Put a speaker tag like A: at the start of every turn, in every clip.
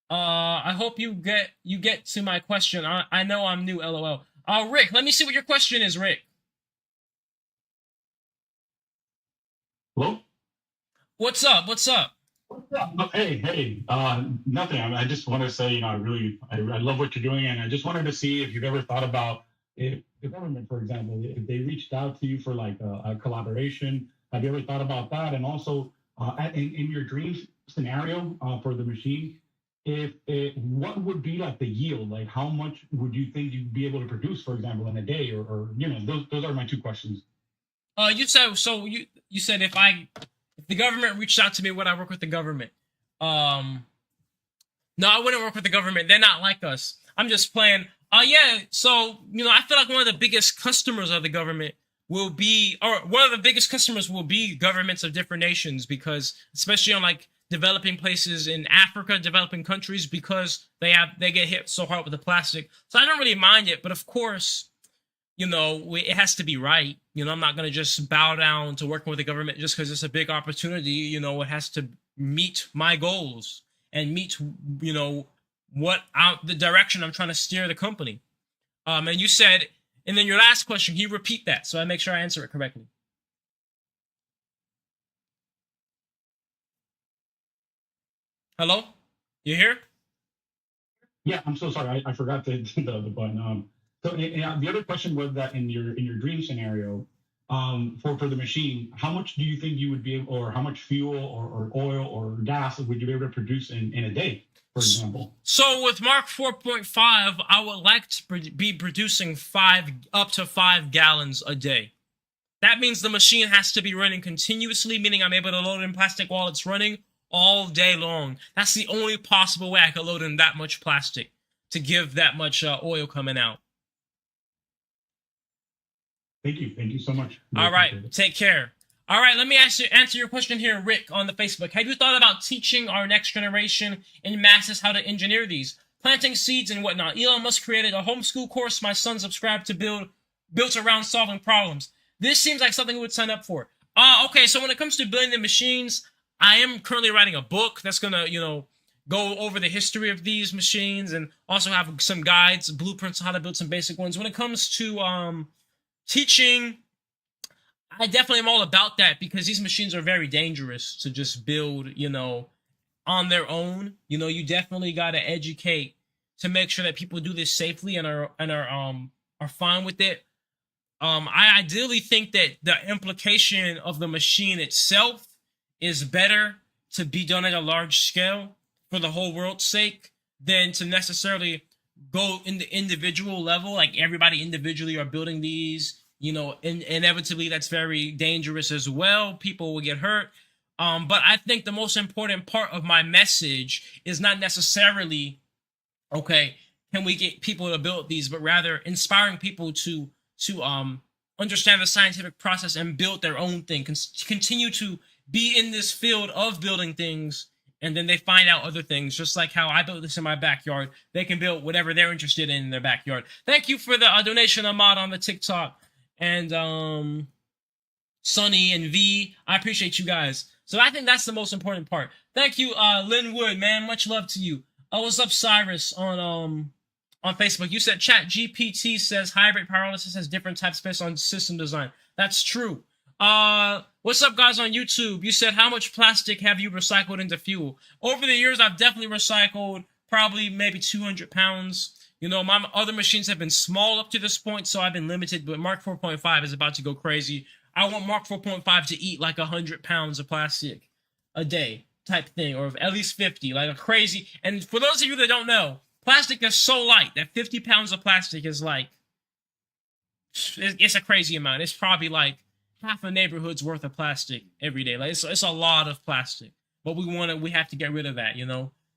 A: I hope you get to my question. I know I'm new, lol. Rick, let me see what your question is, Rick.
B: Hello?
A: What's up? What's up?
B: Oh, hey, hey, nothing. I just want to say, I love what you're doing, and I just wanted to see if you've ever thought about if the government, for example, if they reached out to you for like a collaboration. Have you ever thought about that? And also, in your dream scenario for the machine, if it, what would be like the yield? Like, how much would you think you'd be able to produce, for example, in a day? Or those are my two questions.
A: You said so. You said if the government reached out to me, would I work with the government? Um, no, I wouldn't work with the government. They're not like us. I'm just playing. Yeah. So I feel like one of the biggest customers of the government will be, or one of the biggest customers will be governments of different nations, because especially on like developing places in Africa, developing countries, because they get hit so hard with the plastic. So I don't really mind it, but of course, it has to be right. I'm not going to just bow down to working with the government just because it's a big opportunity. It has to meet my goals and meet, the direction I'm trying to steer the company. And you said, and then your last question, can you repeat that so I make sure I answer it correctly? Hello? You here?
B: Yeah, I'm so sorry. I forgot the button. So the other question was that in your dream scenario, for the machine, how much do you think you would be able, or how much fuel or oil or gas would you be able to produce in a day, for example?
A: So with Mark 4.5, I would like to be producing up to 5 gallons a day. That means the machine has to be running continuously, meaning I'm able to load in plastic while it's running all day long. That's the only possible way I could load in that much plastic to give that much oil coming out.
B: Thank you so much. Really
A: All right,
B: appreciate it.
A: take care. All right, let me answer your question here, Rick, on the Facebook. Have you thought about teaching our next generation in masses how to engineer these, planting seeds and whatnot? Elon Musk created a homeschool course my son subscribed to built around solving problems. This seems like something we would sign up for. Okay, so when it comes to building the machines, I am currently writing a book that's gonna, go over the history of these machines and also have some guides, blueprints on how to build some basic ones. When it comes to teaching, I definitely am all about that because these machines are very dangerous to just build, on their own. You definitely got to educate to make sure that people do this safely and are fine with it. I ideally think that the implication of the machine itself is better to be done at a large scale for the whole world's sake than to necessarily go in the individual level, like everybody individually are building these. Inevitably that's very dangerous as well. People will get hurt. But I think the most important part of my message is not necessarily, okay, can we get people to build these, but rather inspiring people to understand the scientific process and build their own thing, continue to be in this field of building things, and then they find out other things, just like how I built this in my backyard. They can build whatever they're interested in their backyard. Thank you for the donation, Ahmad, on the TikTok, and Sunny and V. I appreciate you guys. So I think that's the most important part. Thank you, Lynn Wood, man. Much love to you. What's up, Cyrus, on Facebook? You said Chat GPT says hybrid pyrolysis has different types based on system design. That's true. What's up, guys, on YouTube? You said, how much plastic have you recycled into fuel? Over the years, I've definitely recycled probably maybe 200 pounds. My other machines have been small up to this point, so I've been limited, but Mark 4.5 is about to go crazy. I want Mark 4.5 to eat like 100 pounds of plastic a day type thing, or at least 50, like a crazy. And for those of you that don't know, plastic is so light that 50 pounds of plastic is like, it's a crazy amount. It's probably like half a neighborhood's worth of plastic every day. Like it's a lot of plastic, but we have to get rid of that.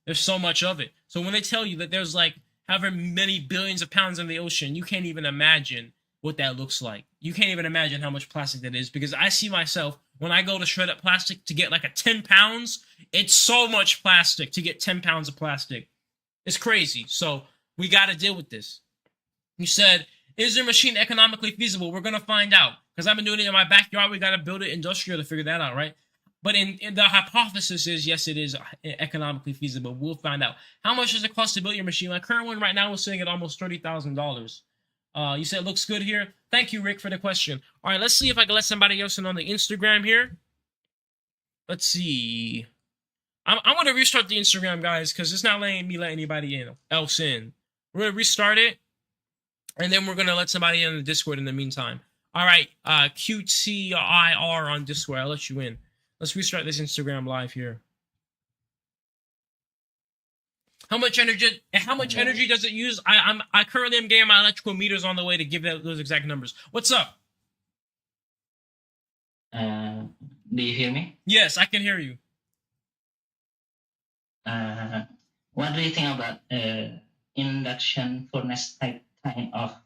A: There's so much of it. So when they tell you that there's like however many billions of pounds in the ocean, you can't even imagine what that looks like. You can't even imagine how much plastic that is, because I see myself when I go to shred up plastic to get like a 10 pounds, it's so much plastic to get 10 pounds of plastic. It's crazy. So we got to deal with this. You said, is your machine economically feasible? We're going to find out, because I've been doing it in my backyard. We got to build it industrial to figure that out, right? But in the hypothesis is, yes, it is economically feasible. We'll find out. How much does it cost to build your machine? My current one right now is sitting at almost $30,000. You said it looks good here. Thank you, Rick, for the question. All right, let's see if I can let somebody else in on the Instagram here. Let's see. I'm going to restart the Instagram, guys, because it's not letting me let anybody else in. We're going to restart it, and then we're going to let somebody in the Discord in the meantime. All right, QTIR on Discord. I'll let you in. Let's restart this Instagram live here. How much energy does it use? I currently am getting my electrical meters on the way to give those exact numbers. What's up?
C: Do you hear me?
A: Yes, I can hear you.
C: What do you think about induction furnace type kind of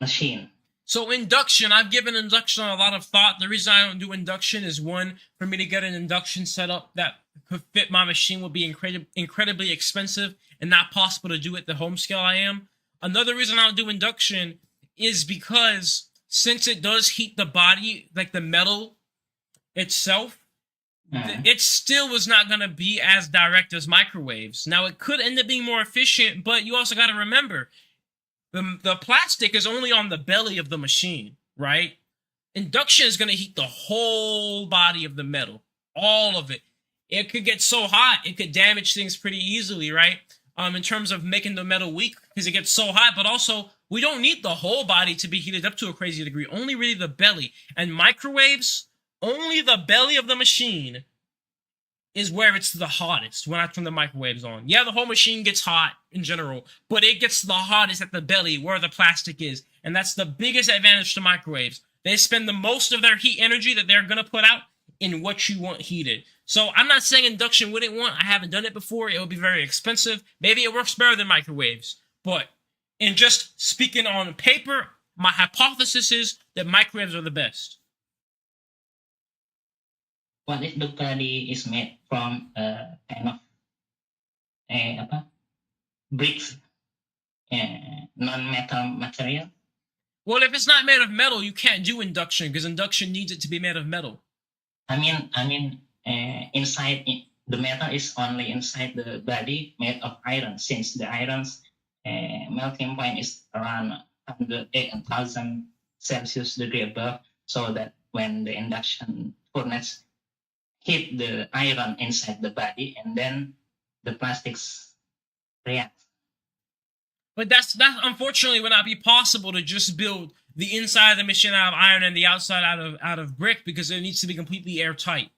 C: machine?
A: So induction, I've given induction a lot of thought. The reason I don't do induction is, one, for me to get an induction setup that could fit my machine would be incredibly expensive and not possible to do at the home scale I am. Another reason I don't do induction is because since it does heat the body, like the metal itself, it still was not going to be as direct as microwaves. Now, it could end up being more efficient, but you also got to remember, the plastic is only on the belly of the machine, right? Induction is going to heat the whole body of the metal, all of it. It could get so hot, it could damage things pretty easily, right? In terms of making the metal weak, because it gets so hot, but also, we don't need the whole body to be heated up to a crazy degree, only really the belly. And microwaves, only the belly of the machine is where it's the hottest when I turn the microwaves on. Yeah, the whole machine gets hot in general, but it gets the hottest at the belly where the plastic is. And that's the biggest advantage to microwaves. They spend the most of their heat energy that they're going to put out in what you want heated. So I'm not saying induction wouldn't work. I haven't done it before. It would be very expensive. Maybe it works better than microwaves. But in just speaking on paper, my hypothesis is that microwaves are the best.
C: What if the body is made from kind of bricks, non-metal material?
A: Well, if it's not made of metal, you can't do induction because induction needs it to be made of metal.
C: I mean, inside the metal is only inside the body made of iron, since the iron's melting point is around 1,000 Celsius degree above, so that when the induction furnace hit the iron inside the body, and then the plastics react.
A: But that unfortunately would not be possible to just build the inside of the machine out of iron and the outside out of brick, because it needs to be completely airtight.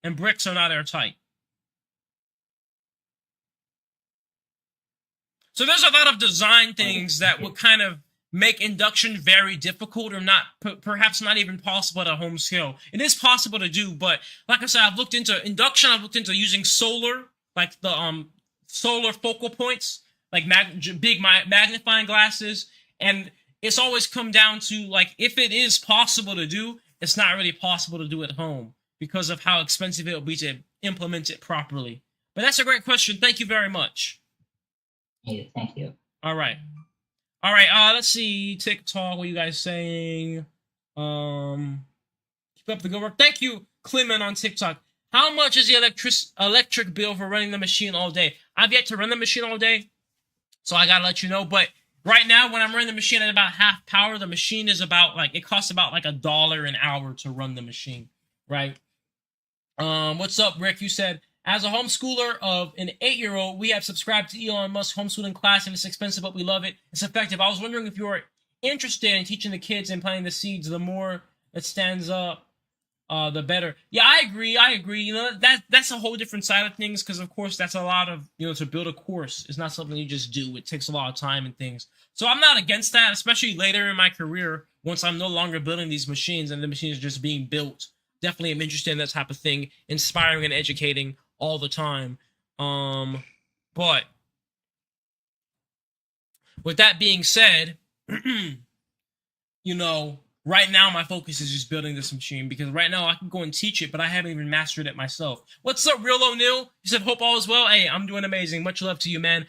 A: And bricks are not airtight. So there's a lot of design things that would kind of make induction very difficult, or not, perhaps not even possible at a home scale. It is possible to do, but like I said, I've looked into induction. I've looked into using solar, like the solar focal points, like big magnifying glasses, and it's always come down to, like, if it is possible to do, it's not really possible to do at home because of how expensive it will be to implement it properly. But that's a great question. Thank you very much.
C: Yeah, thank you.
A: All right. Let's see. TikTok, what are you guys saying? Keep up the good work. Thank you, Clement on TikTok. How much is the electric bill for running the machine all day? I've yet to run the machine all day, so I gotta let you know. But right now, when I'm running the machine at about half power, the machine is about, like, it costs about like $1 an hour to run the machine, right? What's up, Rick? You said, as a homeschooler of an 8-year-old, we have subscribed to Elon Musk homeschooling class, and it's expensive, but we love it. It's effective. I was wondering if you were interested in teaching the kids and planting the seeds. The more it stands up, the better. Yeah, I agree. You know, that's a whole different side of things, because of course that's a lot of, to build a course. It's not something you just do. It takes a lot of time and things. So I'm not against that, especially later in my career, once I'm no longer building these machines and the machines are just being built. Definitely am interested in that type of thing, inspiring and educating all the time. But with that being said, right now my focus is just building this machine, because right now I can go and teach it, but I haven't even mastered it myself. What's up, Real O'Neill? You said, hope all is well. Hey, I'm doing amazing. Much love to you, man.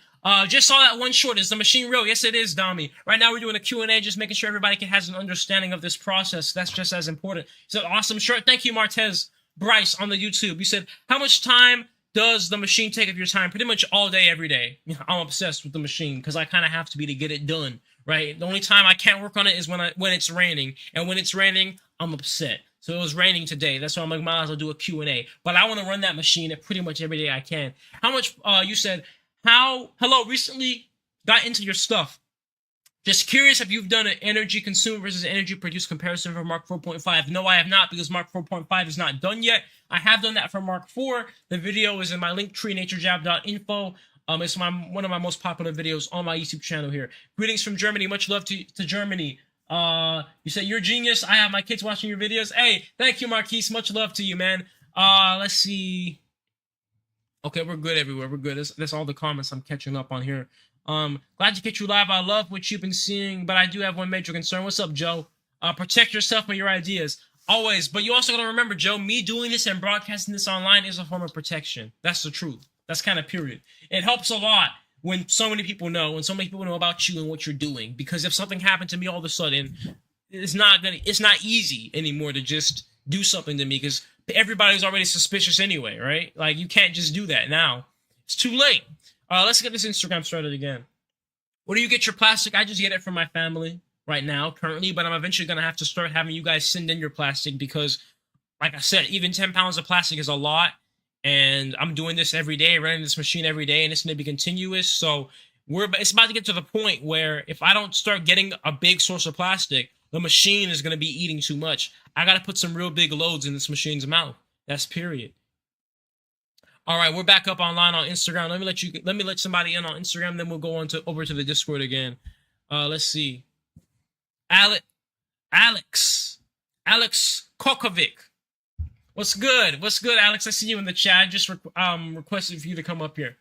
A: Just saw that one short. Is the machine real? Yes, it is, Dami. Right now we're doing a Q&A, just making sure everybody has an understanding of this process. That's just as important. So awesome shirt. Thank you, Martez Bryce on the YouTube. You said, how much time does the machine take of your time? Pretty much all day, every day. I'm obsessed with the machine because I kind of have to be to get it done, right? The only time I can't work on it is when it's raining. And when it's raining, I'm upset. So it was raining today. That's why I'm like, might as well do a Q&A. But I want to run that machine at pretty much every day I can. How much, you said, recently got into your stuff. Just curious if you've done an energy consumed versus energy produced comparison for Mark 4.5. No, I have not, because Mark 4.5 is not done yet. I have done that for Mark 4. The video is in my link tree, naturejab.info. It's one of my most popular videos on my YouTube channel here. Greetings from Germany. Much love to Germany. You said you're a genius. I have my kids watching your videos. Hey, thank you, Marquise. Much love to you, man. Let's see. Okay, we're good everywhere. We're good. That's all the comments I'm catching up on here. Glad to catch you live. I love what you've been seeing, but I do have one major concern. What's up, Joe? Protect yourself and your ideas. Always. But you also got to remember, Joe, me doing this and broadcasting this online is a form of protection. That's the truth. That's kind of period. It helps a lot when so many people know, about you and what you're doing. Because if something happened to me all of a sudden, it's not easy anymore to just do something to me, because everybody's already suspicious anyway, right? Like, you can't just do that now. It's too late. Let's get this Instagram started again. Where do you get your plastic? I just get it from my family right now, currently, but I'm eventually going to have to start having you guys send in your plastic because, like I said, even 10 pounds of plastic is a lot, and I'm doing this every day, running this machine every day, and it's going to be continuous, so it's about to get to the point where if I don't start getting a big source of plastic, the machine is going to be eating too much. I got to put some real big loads in this machine's mouth. That's period. All right, we're back up online on Instagram. Let me let somebody in on Instagram, then we'll go over to the Discord again. Let's see. Alex Kokovic. What's good? What's good, Alex? I see you in the chat. I just requested for you to come up here.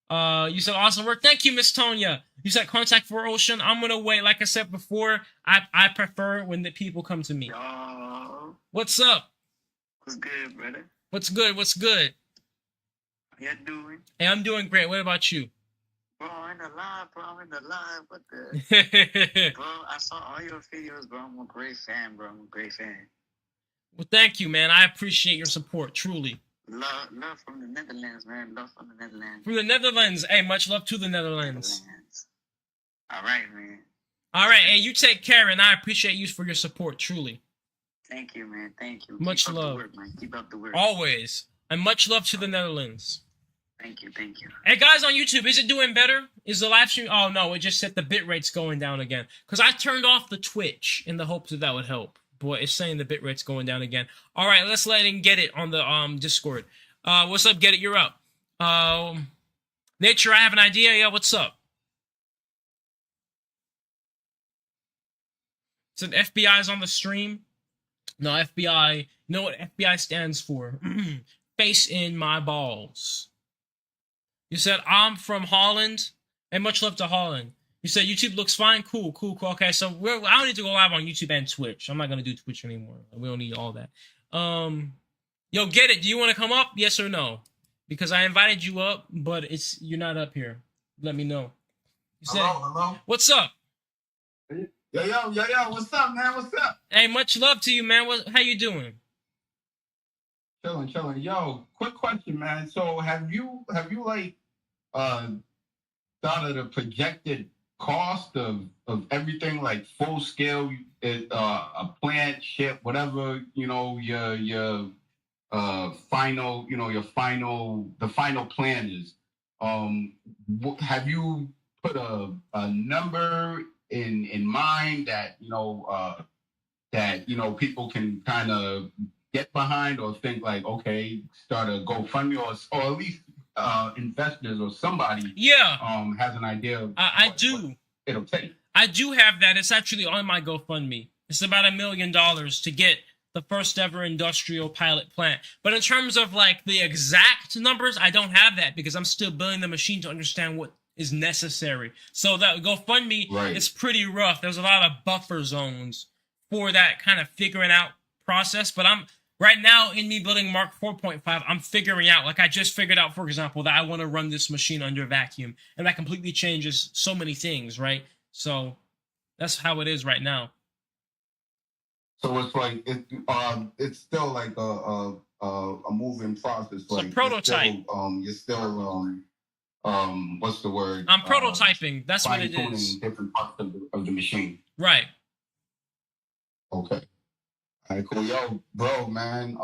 A: You said awesome work. Thank you, Miss Tonya. You said contact for Ocean. I'm gonna wait. Like I said before, I prefer when the people come to me.
D: Yo,
A: What's up?
D: what's good, brother?
A: What's good? What's good?
D: How you doing?
A: Hey, I'm doing great. What about you?
D: Bro, I'm in the live, bro. What the? Bro, I saw all your videos, bro. I'm a great fan, bro.
A: Well, thank you, man. I appreciate your support, truly.
D: Love from the Netherlands, man. Love from the Netherlands.
A: From the Netherlands. Hey, much love to the Netherlands.
D: All right, man.
A: All right, hey, you take care, and I appreciate you for your support, truly.
D: Thank you, man. Thank you.
A: Much
D: Keep
A: love.
D: Up the work, man. Keep up the work.
A: Always. And much love to the Netherlands.
D: Thank you.
A: Hey, guys on YouTube, is it doing better? Is the live stream? Oh, no, it just said the bit rate's going down again. Because I turned off the Twitch in the hopes that would help. Boy, it's saying the bit rate's going down again. All right, let's let him get it on the Discord. What's up, Get It? You're up. Nature, I have an idea. Yeah, what's up? Said FBI's on the stream. No, FBI. You know what FBI stands for? Face in my balls. You said, I'm from Holland. And much love to Holland. You said, YouTube looks fine? Cool. Okay, so I don't need to go live on YouTube and Twitch. I'm not going to do Twitch anymore. We don't need all that. Yo, Get It. Do you want to come up? Yes or no? Because I invited you up, but you're not up here. Let me know. You said,
E: hello.
A: What's up?
E: Yo, what's up, man? What's up?
A: Hey, much love to you, man. How you doing?
E: Chilling. Yo, quick question, man. So have you like thought of the projected cost of everything, like full scale, a plant, ship, whatever, your final, the final plan is. Have you put a number in mind that people can kind of get behind, or think like, okay, start a GoFundMe, or at least investors or somebody has an idea of what it'll take?
A: I do have that. It's actually on my GoFundMe. It's about $1 million to get the first ever industrial pilot plant. But in terms of like the exact numbers, I don't have that because I'm still building the machine to understand what is necessary. So that GoFundMe is pretty rough. There's a lot of buffer zones for that kind of figuring out process. But right now in me building Mark 4.5, I'm figuring out, like I just figured out, for example, that I want to run this machine under vacuum, and that completely changes so many things, right? So that's how it is right now.
E: So it's like it's still like a moving process.
A: It's a
E: Like
A: prototype.
E: You're still what's the word?
A: I'm prototyping. That's what it
E: fine-tuning
A: is.
E: different parts of the machine.
A: Right.
E: Okay. All right, cool. Yo, bro, man.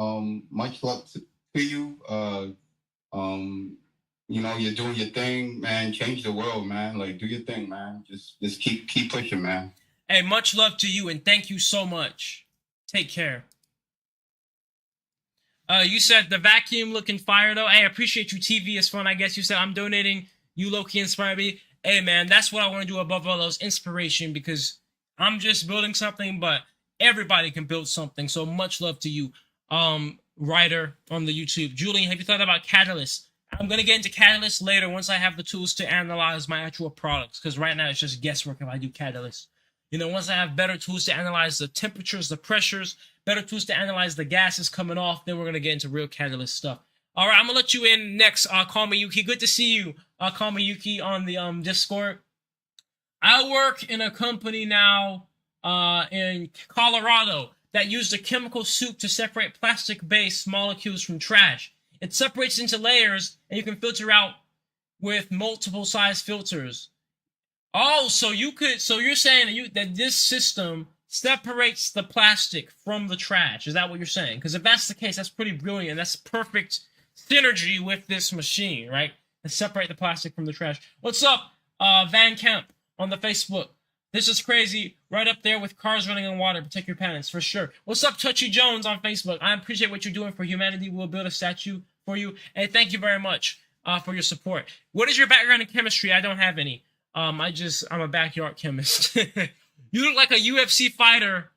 E: Much luck to you. You know, you're doing your thing, man. Change the world, man. Like, do your thing, man. Just keep pushing, man.
A: Hey, much love to you, and thank you so much. Take care. You said the vacuum looking fire, though. Hey, I appreciate you. TV is fun, I guess. You said I'm donating. You low-key inspire me. Hey, man, that's what I want to do above all else, inspiration, because I'm just building something, but everybody can build something. So much love to you, writer on the YouTube. Julian, have you thought about Catalyst? I'm going to get into Catalyst later once I have the tools to analyze my actual products, because right now it's just guesswork if I do Catalyst. You know, once I have better tools to analyze the temperatures, the pressures, better tools to analyze the gases coming off, then we're going to get into real Catalyst stuff. All right, I'm going to let you in next. Call me Yuki. Good to see you. Call me Yuki on the Discord. I work in a company now in Colorado that used a chemical soup to separate plastic-based molecules from trash. It separates into layers, and you can filter out with multiple size filters. Oh, so you're saying that this system separates the plastic from the trash. Is that what you're saying? Because if that's the case, that's pretty brilliant. That's perfect synergy with this machine, right? To separate the plastic from the trash. What's up, Van Kemp on the Facebook? This is crazy. Right up there with cars running on water. Protect your parents, for sure. What's up, Touchy Jones on Facebook? I appreciate what you're doing for humanity. We'll build a statue for you. And thank you very much for your support. What is your background in chemistry? I don't have any. I'm a backyard chemist. You look like a UFC fighter,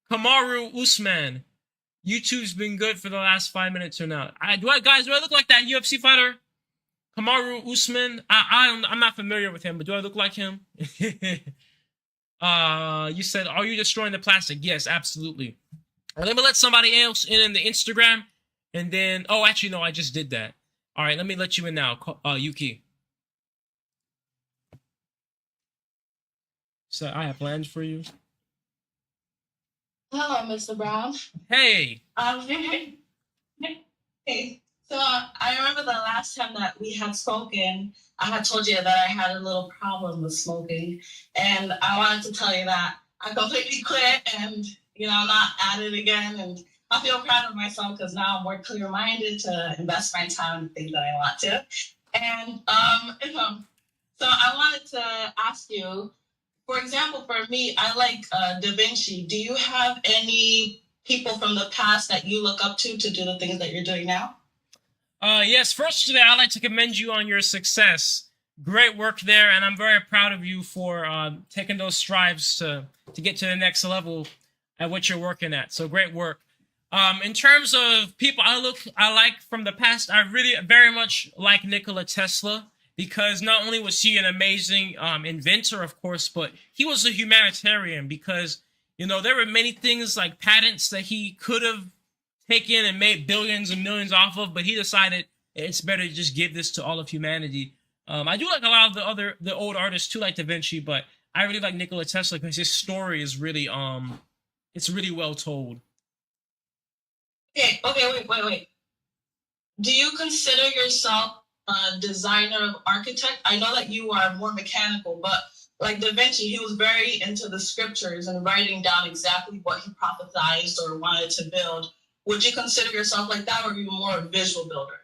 A: Kamaru Usman. YouTube's been good for the last 5 minutes or not. Do I look like that UFC fighter, Kamaru Usman? I'm not familiar with him, but do I look like him? You said, are you destroying the plastic? Yes, absolutely. Let me let somebody else in the Instagram, and then, oh, actually, no, I just did that. All right, let me let you in now, Yuki. So I have plans for you.
F: Hello, Mr. Brown.
A: Hey.
F: Hey. So I remember the last time that we had spoken, I had told you that I had a little problem with smoking, and I wanted to tell you that I completely quit, and I'm not at it again, and I feel proud of myself because now I'm more clear-minded to invest my time in the things that I want to. And so I wanted to ask you. For example, for me, I like Da Vinci. Do you have any people from the past that you look up to do the things that you're doing now?
A: Yes, first today, I'd like to commend you on your success. Great work there, and I'm very proud of you for taking those strides to get to the next level at what you're working at. So great work. In terms of people I like from the past, I really very much like Nikola Tesla. Because not only was he an amazing inventor, of course, but he was a humanitarian because, there were many things like patents that he could have taken and made billions and millions off of, but he decided it's better to just give this to all of humanity. I do like a lot of the old artists too, like Da Vinci, but I really like Nikola Tesla because his story is really, it's really well told.
F: Okay, wait. Do you consider yourself a designer of architect? I know that you are more mechanical, but like Da Vinci, he was very into the scriptures and writing down exactly what he prophesized or wanted to build. Would you consider yourself like that, or are you more a visual builder?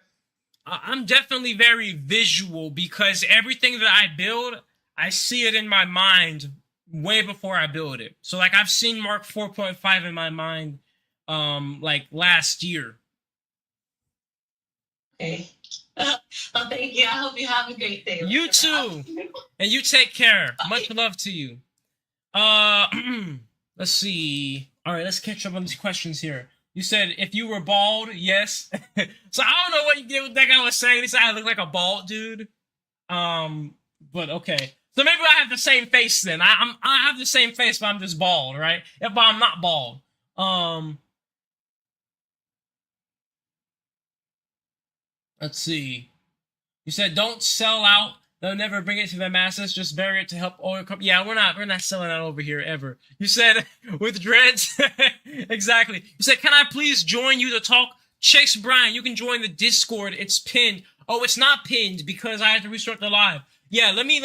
A: I'm definitely very visual because everything that I build, I see it in my mind way before I build it. So like I've seen Mark 4.5 in my mind like last year.
F: Okay. Well, thank you. I hope you have a great day.
A: You too. And you take care. Bye. Much love to you. Let's see. All right, let's catch up on these questions here. You said if you were bald, yes. So I don't know what that guy was saying. He said I look like a bald dude. But okay. So maybe I have the same face then. I have the same face, but I'm just bald, right? But I'm not bald. Let's see. You said don't sell out. They'll never bring it to the masses. Just bury it to help oil companies. Yeah, we're not selling out over here ever. You said with dreads. Exactly. You said, can I please join you to talk? Chase Bryan, you can join the Discord. It's pinned. Oh, it's not pinned because I had to restart the live. Yeah, let me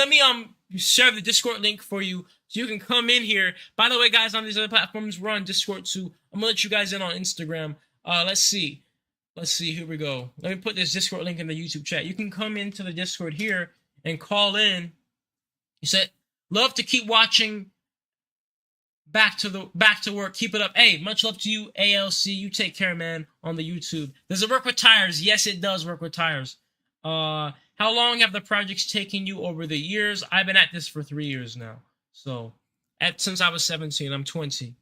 A: share the Discord link for you so you can come in here. By the way, guys, on these other platforms, we're on Discord too. I'm gonna let you guys in on Instagram. Let's see. Here we go. Let me put this Discord link in the YouTube chat. You can come into the Discord here and call in. You said, love to keep watching. Back to work. Keep it up. Hey, much love to you, ALC. You take care, man, on the YouTube. Does it work with tires? Yes, it does work with tires. How long have the projects taken you over the years? I've been at this for 3 years now. So, since I was 17, I'm 20.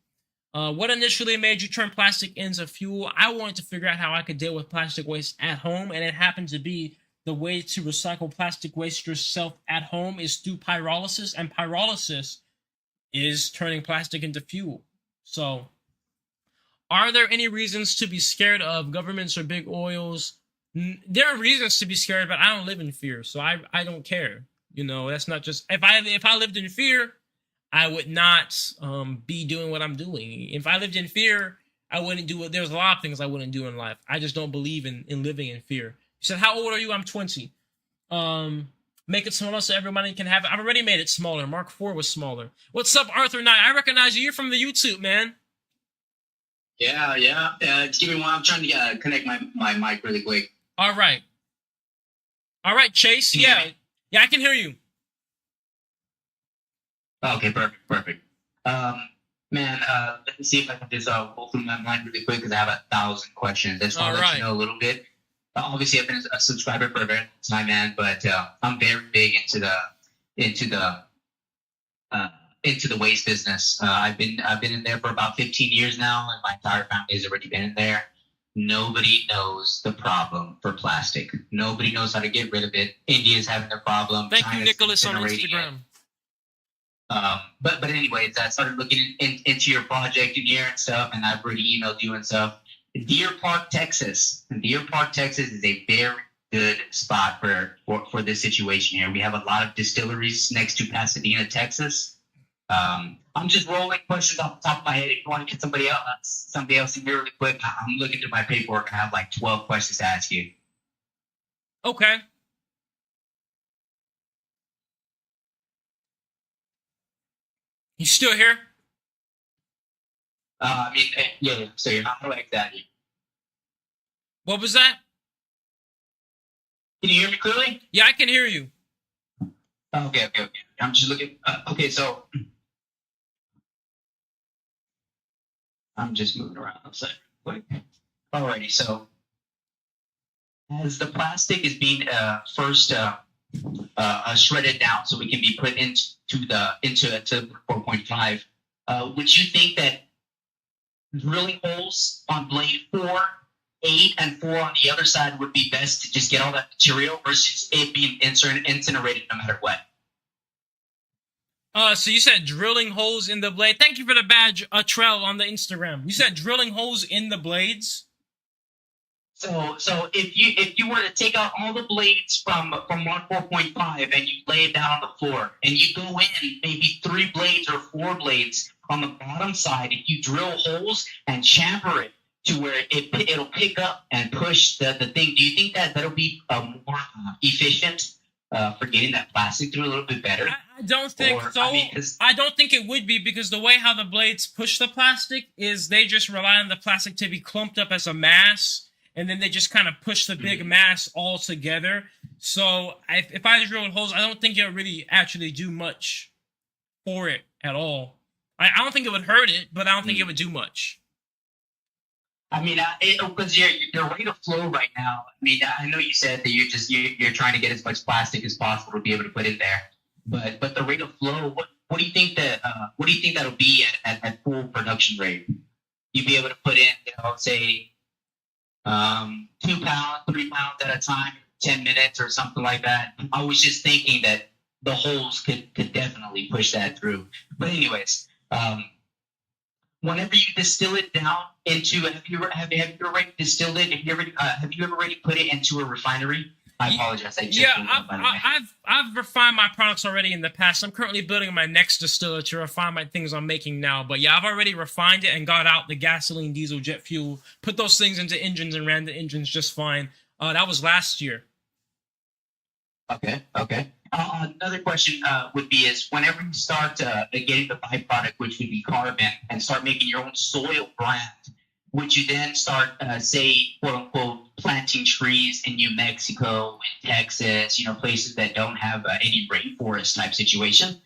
A: What initially made you turn plastic into fuel? I wanted to figure out how I could deal with plastic waste at home, and it happened to be the way to recycle plastic waste yourself at home is through pyrolysis, and pyrolysis is turning plastic into fuel. So, are there any reasons to be scared of governments or big oils? There are reasons to be scared, but I don't live in fear, so I don't care. You know, that's not just if I lived in fear, I would not be doing what I'm doing. If I lived in fear, I wouldn't do it. There's a lot of things I wouldn't do in life. I just don't believe in living in fear. You said, how old are you? I'm 20. Make it smaller so everybody can have it. I've already made it smaller. Mark 4 was smaller. What's up, Arthur Knight? I recognize you. You're from the YouTube, man.
G: Yeah. Just give me one. I'm trying to connect my mic really quick.
A: All right, Chase. Yeah, I can hear you.
G: Okay, perfect. Man, let me see if I can just go through my mind really quick because I have 1,000 questions. I just want to let you know a little bit. Obviously, I've been a subscriber for a very long time, man. But I'm very big into the waste business. I've been in there for about 15 years now, and my entire family has already been in there. Nobody knows the problem for plastic. Nobody knows how to get rid of it. India's having a problem.
A: Thank you, Nicholas, on Instagram.
G: But anyways, I started looking into your project in here and stuff, and I've already emailed you and stuff. Deer Park, Texas. Deer Park, Texas is a very good spot for this situation here. We have a lot of distilleries next to Pasadena, Texas. I'm just rolling questions off the top of my head. If you want to get somebody else in here really quick, I'm looking through my paperwork. I have like 12 questions to ask you.
A: Okay. You still here?
G: Yeah. So you're not like that.
A: What was that?
G: Can you hear me clearly?
A: Yeah, I can hear you.
G: Okay. I'm just looking. Okay, so I'm just moving around outside real quick. Alrighty, so as the plastic is being first shredded down, so we can be put into 4.5, would you think that drilling holes on blade 4, 8, and 4 on the other side would be best to just get all that material versus it being incinerated no matter what?
A: So you said drilling holes in the blade. Thank you for the badge, Trell, on the Instagram. You said drilling holes in the blades?
G: So if you were to take out all the blades from Mark 4.5 and you lay it down on the floor and you go in maybe 3 blades or 4 blades on the bottom side, if you drill holes and chamfer it to where it'll pick up and push the thing, do you think that'll be more efficient for getting that plastic through a little bit better?
A: I don't think so. I don't think it would be, because the way how the blades push the plastic is they just rely on the plastic to be clumped up as a mass, and then they just kind of push the big mass all together. So if I drilled holes, I don't think it would really actually do much for it at all. I don't think it would hurt it, but I don't think it would do much.
G: I mean, because your rate of flow right now. I mean, I know you said that you're trying to get as much plastic as possible to be able to put in there, but the rate of flow. What do you think that'll be at full production rate? You'd be able to put in, say, 2 pounds, 3 pounds at a time, 10 minutes or something like that. I was just thinking that the holes could definitely push that through. But anyways, whenever you distill it down into, have you already distilled it? Have you ever already put it into a refinery? I apologize.
A: I've refined my products already in the past. I'm currently building my next distiller to refine my things I'm making now. But yeah, I've already refined it and got out the gasoline, diesel, jet fuel, put those things into engines and ran the engines just fine. That was last year.
G: Okay. Another question would be is whenever you start getting the byproduct, which would be carbon, and start making your own soil brand, would you then start, say, quote unquote, planting trees in New Mexico and Texas, places that don't have any rainforest type situation?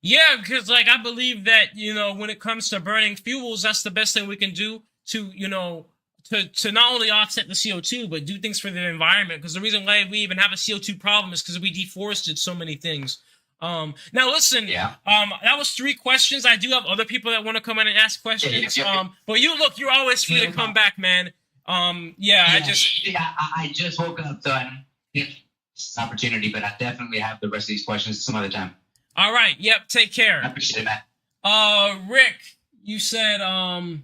A: Yeah, because like I believe that when it comes to burning fuels, that's the best thing we can do to to not only offset the CO2 but do things for the environment. Because the reason why we even have a CO2 problem is because we deforested so many things. Now listen, that was 3 questions. I do have other people that want to come in and ask questions. But you're always free to come back, man. I
G: just woke up, so I don't get this opportunity, but I definitely have the rest of these questions some other time.
A: All right. Yep. Take care.
G: I appreciate it, man.
A: Rick, you said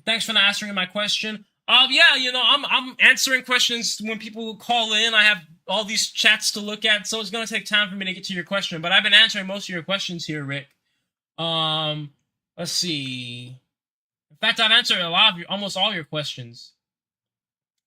A: thanks for not answering my question. I'm answering questions when people call in. I have all these chats to look at, so it's going to take time for me to get to your question. But I've been answering most of your questions here, Rick. Let's see. In fact, I've answered almost all your questions.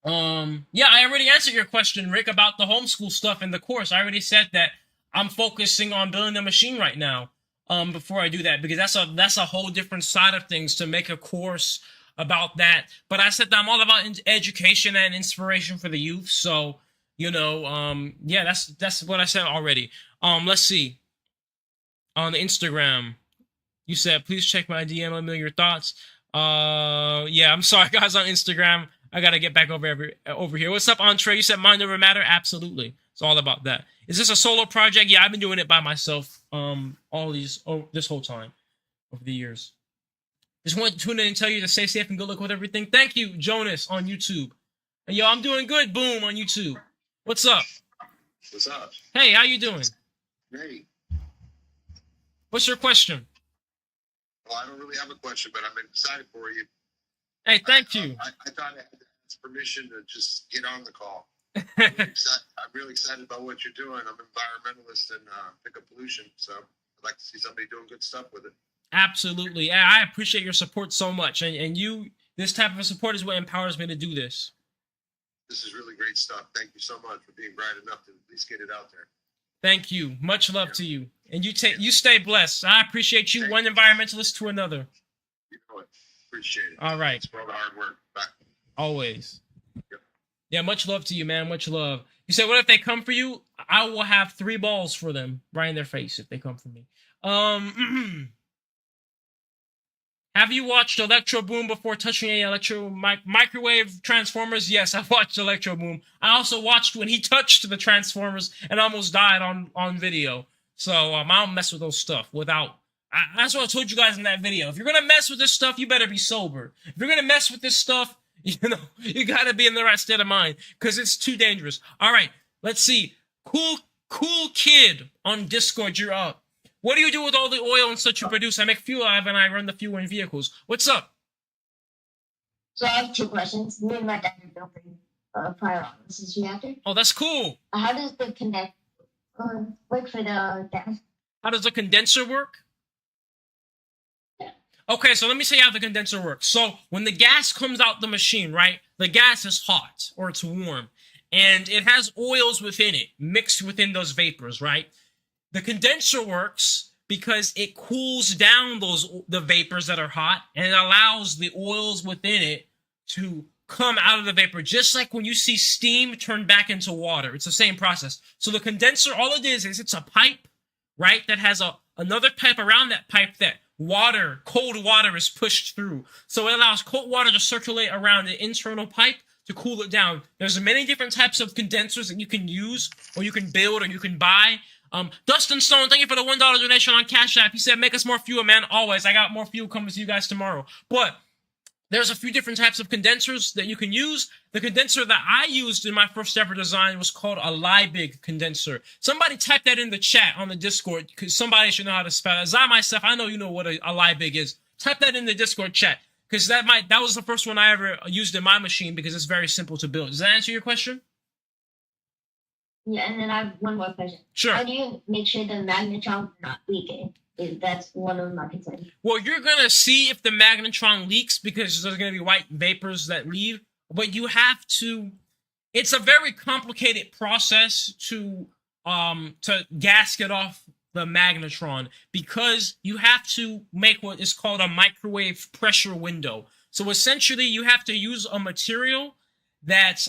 A: I already answered your question, Rick, about the homeschool stuff in the course. I already said that I'm focusing on building the machine right now. Before I do that, because that's a whole different side of things to make a course about that. But I said that I'm all about education and inspiration for the youth. So, that's what I said already. Let's see. On Instagram, you said, please check my DM, let me know your thoughts. I'm sorry, guys, on Instagram. I got to get back over here. What's up, Entree? You said mind over matter? Absolutely. It's all about that. Is this a solo project? Yeah, I've been doing it by myself this whole time over the years. Just wanted to tune in and tell you to stay safe and good luck with everything. Thank you, Jonas, on YouTube. And yo, I'm doing good. Boom, on YouTube. What's up?
H: What's up?
A: Hey, how you doing?
H: Great.
A: What's your question?
H: Well, I don't really have a question, but I'm excited for you.
A: Hey, thank you.
H: I thought I had to ask permission to just get on the call. I'm really excited about what you're doing. I'm an environmentalist and pick up pollution, so I'd like to see somebody doing good stuff with it.
A: Absolutely. I appreciate your support so much. And this type of support is what empowers me to do this.
H: This is really great stuff. Thank you so much for being bright enough to at least get it out there.
A: Thank you. Much love to you. And you stay blessed. I appreciate you, one environmentalist to another.
H: You know it. Appreciate it.
A: All right.
H: Thanks for all the hard work. Bye.
A: Always.
H: Yep.
A: Yeah, much love to you, man. Much love. You said, what if they come for you? I will have 3 balls for them right in their face if they come for me. Have you watched Electro Boom before touching a microwave transformers? Yes, I've watched Electro Boom. I also watched when he touched the transformers and almost died on video. So I don't mess with those stuff without. That's what I told you guys in that video. If you're gonna mess with this stuff, you better be sober. If you're gonna mess with this stuff, you gotta be in the right state of mind because it's too dangerous. All right, let's see. Cool kid on Discord, you're up. What do you do with all the oil and such you produce? I make fuel out of it and I run the fuel in vehicles. What's up?
I: So I have 2 questions. Me and my dad are building a pyrolysis reactor.
A: Oh, that's cool.
I: How does the condenser work for the gas?
A: How does the condenser work?
I: Yeah.
A: Okay, so let me say how the condenser works. So when the gas comes out the machine, right? The gas is hot or it's warm. And it has oils within it, mixed within those vapors, right? The condenser works because it cools down the vapors that are hot, and it allows the oils within it to come out of the vapor, just like when you see steam turn back into water. It's the same process. So the condenser, all it is it's a pipe, right, that has another pipe around that pipe that cold water is pushed through. So it allows cold water to circulate around the internal pipe to cool it down. There's many different types of condensers that you can use, or you can build, or you can buy. Dustin Stone, thank you for the $1 donation on Cash App. He said, make us more fuel, man. Always. I got more fuel coming to you guys tomorrow. But there's a few different types of condensers that you can use. The condenser that I used in my first ever design was called a Liebig condenser. Somebody type that in the chat on the Discord, because somebody should know how to spell it. As I myself, I know you know what a Liebig is. type that in the Discord chat, because that was the first one I ever used in my machine because it's very simple to build. Does that answer your question?
I: Yeah, and then I have one more question.
A: Sure.
I: How do you make sure the magnetron is not leaking? That's one of my concerns.
A: Well, you're gonna see if the magnetron leaks because there's gonna be white vapors that leave, but you have to. It's a very complicated process to gasket off the magnetron because you have to make what is called a microwave pressure window. So essentially, you have to use a material that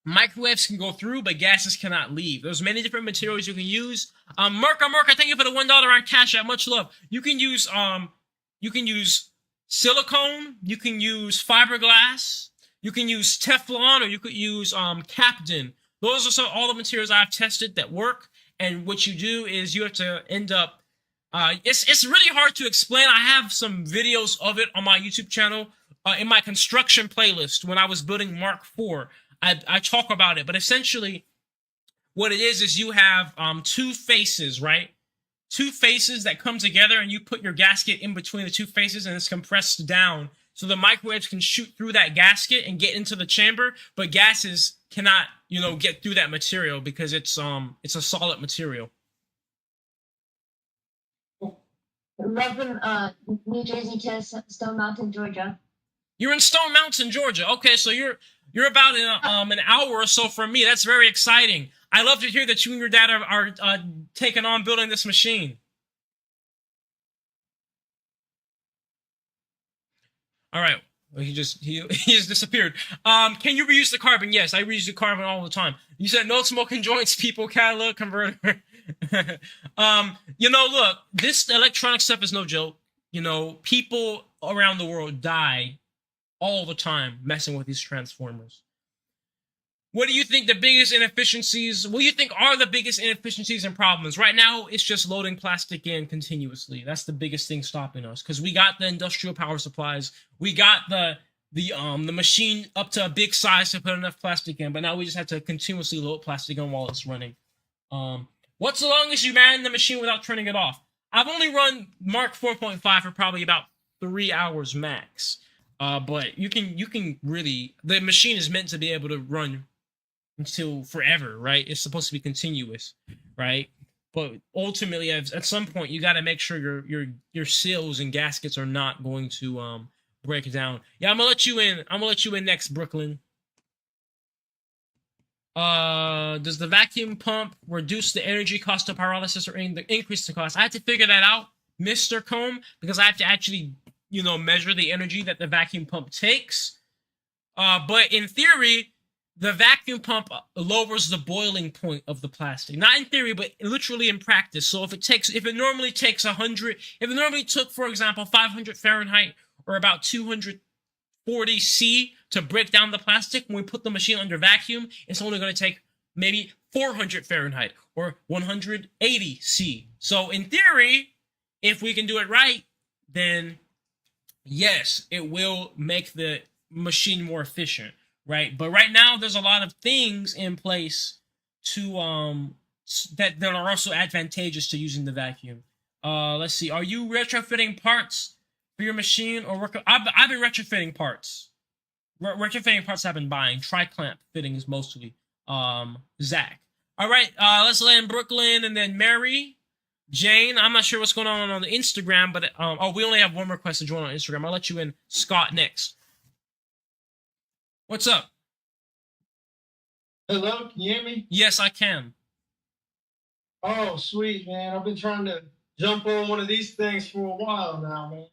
A: microwaves can go through, but gases cannot leave. There's many different materials you can use. Merca, thank you for the $1 on Cash App. Much love. You can use silicone. You can use fiberglass. You can use Teflon, or you could use Captain. Those are all the materials I've tested that work. And what you do is you have to end up. It's really hard to explain. I have some videos of it on my YouTube channel in my construction playlist when I was building Mark IV. I talk about it, but essentially what it is you have two faces, right? Two faces that come together, and you put your gasket in between the two faces, and it's compressed down. So the microwaves can shoot through that gasket and get into the chamber, but gases cannot, get through that material because it's a solid material.
I: Love from New Jersey to Stone Mountain, Georgia.
A: You're in Stone Mountain, Georgia. Okay, so you're about an hour or so from me. That's very exciting. I love to hear that you and your dad are taking on building this machine. All right. Well, he just disappeared. Can you reuse the carbon? Yes, I reuse the carbon all the time. You said no smoking joints, people, catalytic converter. Look, this electronic stuff is no joke. People around the world die all the time messing with these transformers. What do you think the biggest inefficiencies? What do you think are the biggest inefficiencies and problems? Right now, it's just loading plastic in continuously. That's the biggest thing stopping us because we got the industrial power supplies. We got the machine up to a big size to put enough plastic in, but now we just have to continuously load plastic in while it's running. What's the longest you ran the machine without turning it off? I've only run Mark 4.5 for probably about 3 hours max. But you can really, the machine is meant to be able to run until forever, right? It's supposed to be continuous, right? But ultimately, at some point, you got to make sure your seals and gaskets are not going to break down. Yeah, I'm gonna let you in. I'm gonna let you in next, Brooklyn. Does the vacuum pump reduce the energy cost of pyrolysis or increase the cost? I have to figure that out, Mr. Combe, because I have to actually measure the energy that the vacuum pump takes. But in theory, the vacuum pump lowers the boiling point of the plastic. Not in theory, but literally in practice. So if it normally takes 100, if it normally took, for example, 500 Fahrenheit or about 240 C to break down the plastic, when we put the machine under vacuum, it's only going to take maybe 400 Fahrenheit or 180 C. So in theory, if we can do it right, then yes, it will make the machine more efficient, right? But right now, there's a lot of things in place to that are also advantageous to using the vacuum. Let's see. Are you retrofitting parts for your machine or work? I've been retrofitting parts. Retrofitting parts I've been buying. Tri-clamp fittings mostly. Zach. All right. Let's land Brooklyn and then Mary. Jane, I'm not sure what's going on the Instagram, but we only have one request to join on Instagram. I'll let you in. Scott next. What's up?
J: Hello, can you hear me?
A: Yes, I can.
J: Oh, sweet, man. I've been trying to jump on one of these things for a while now, man.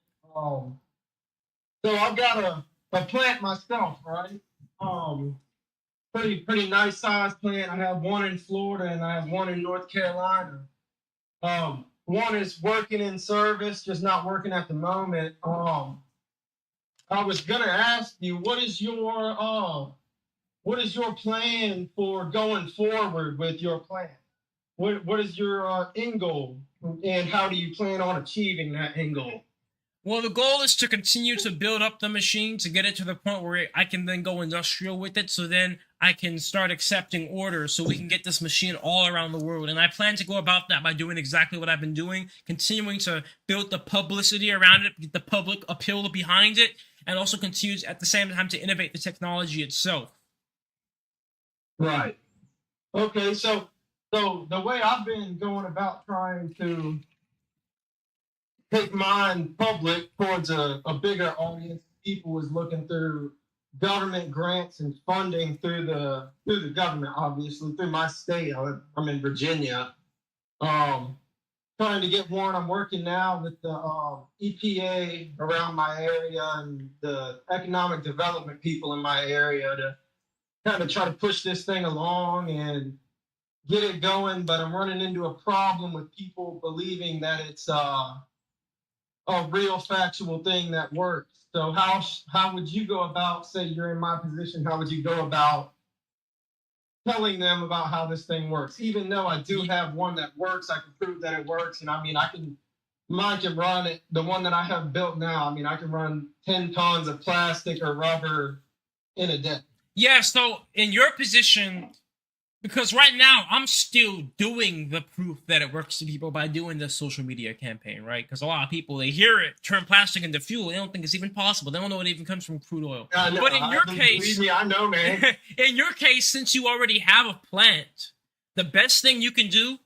J: So I've got a plant myself, right? Pretty nice size plant. I have one in Florida and I have one in North Carolina. One is working in service, just not working at the moment. I was gonna ask you, what is your plan for going forward with your plan? What is your end goal, and how do you plan on achieving that end goal?
A: Well, the goal is to continue to build up the machine to get it to the point where I can then go industrial with it. So then I can start accepting orders so we can get this machine all around the world. And I plan to go about that by doing exactly what I've been doing, continuing to build the publicity around it, get the public appeal behind it, and also continue at the same time to innovate the technology itself.
J: Right. Okay, so the way I've been going about trying to take mine public towards a bigger audience, people is looking through government grants and funding through the government, obviously through my state. I'm in Virginia. Trying to get one. I'm working now with the EPA around my area and the economic development people in my area to kind of try to push this thing along and get it going. But I'm running into a problem with people believing that it's a real factual thing that works. So how would you go about, say you're in my position, how would you go about telling them about how this thing works? Even though I do have one that works, I can prove that it works. And I mean, mine can run it. The one that I have built now, I mean, I can run 10 tons of plastic or rubber in a day.
A: Yeah, so in your position, because right now I'm still doing the proof that it works to people by doing the social media campaign, right? Because a lot of people, they hear it, turn plastic into fuel, they don't think it's even possible. They don't know it even comes from crude oil.
J: No,
A: but in your case,
J: believe me, I know, man.
A: In your case, since you already have a plant, the best thing you can do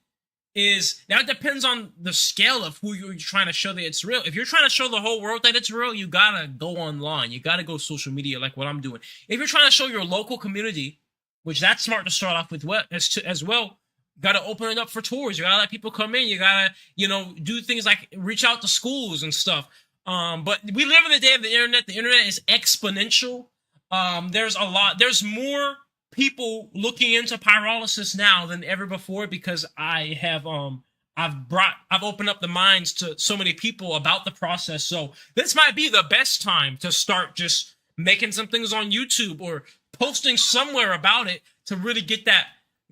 A: is, now it depends on the scale of who you're trying to show that it's real. If you're trying to show the whole world that it's real, you gotta go online. You gotta go social media like what I'm doing. If you're trying to show your local community, which that's smart to start off with as well, gotta open it up for tours. You gotta let people come in. You gotta, do things like reach out to schools and stuff. But we live in the day of the internet. The internet is exponential. There's more people looking into pyrolysis now than ever before because I have I've opened up the minds to so many people about the process. So this might be the best time to start just making some things on YouTube or posting somewhere about it to really get that,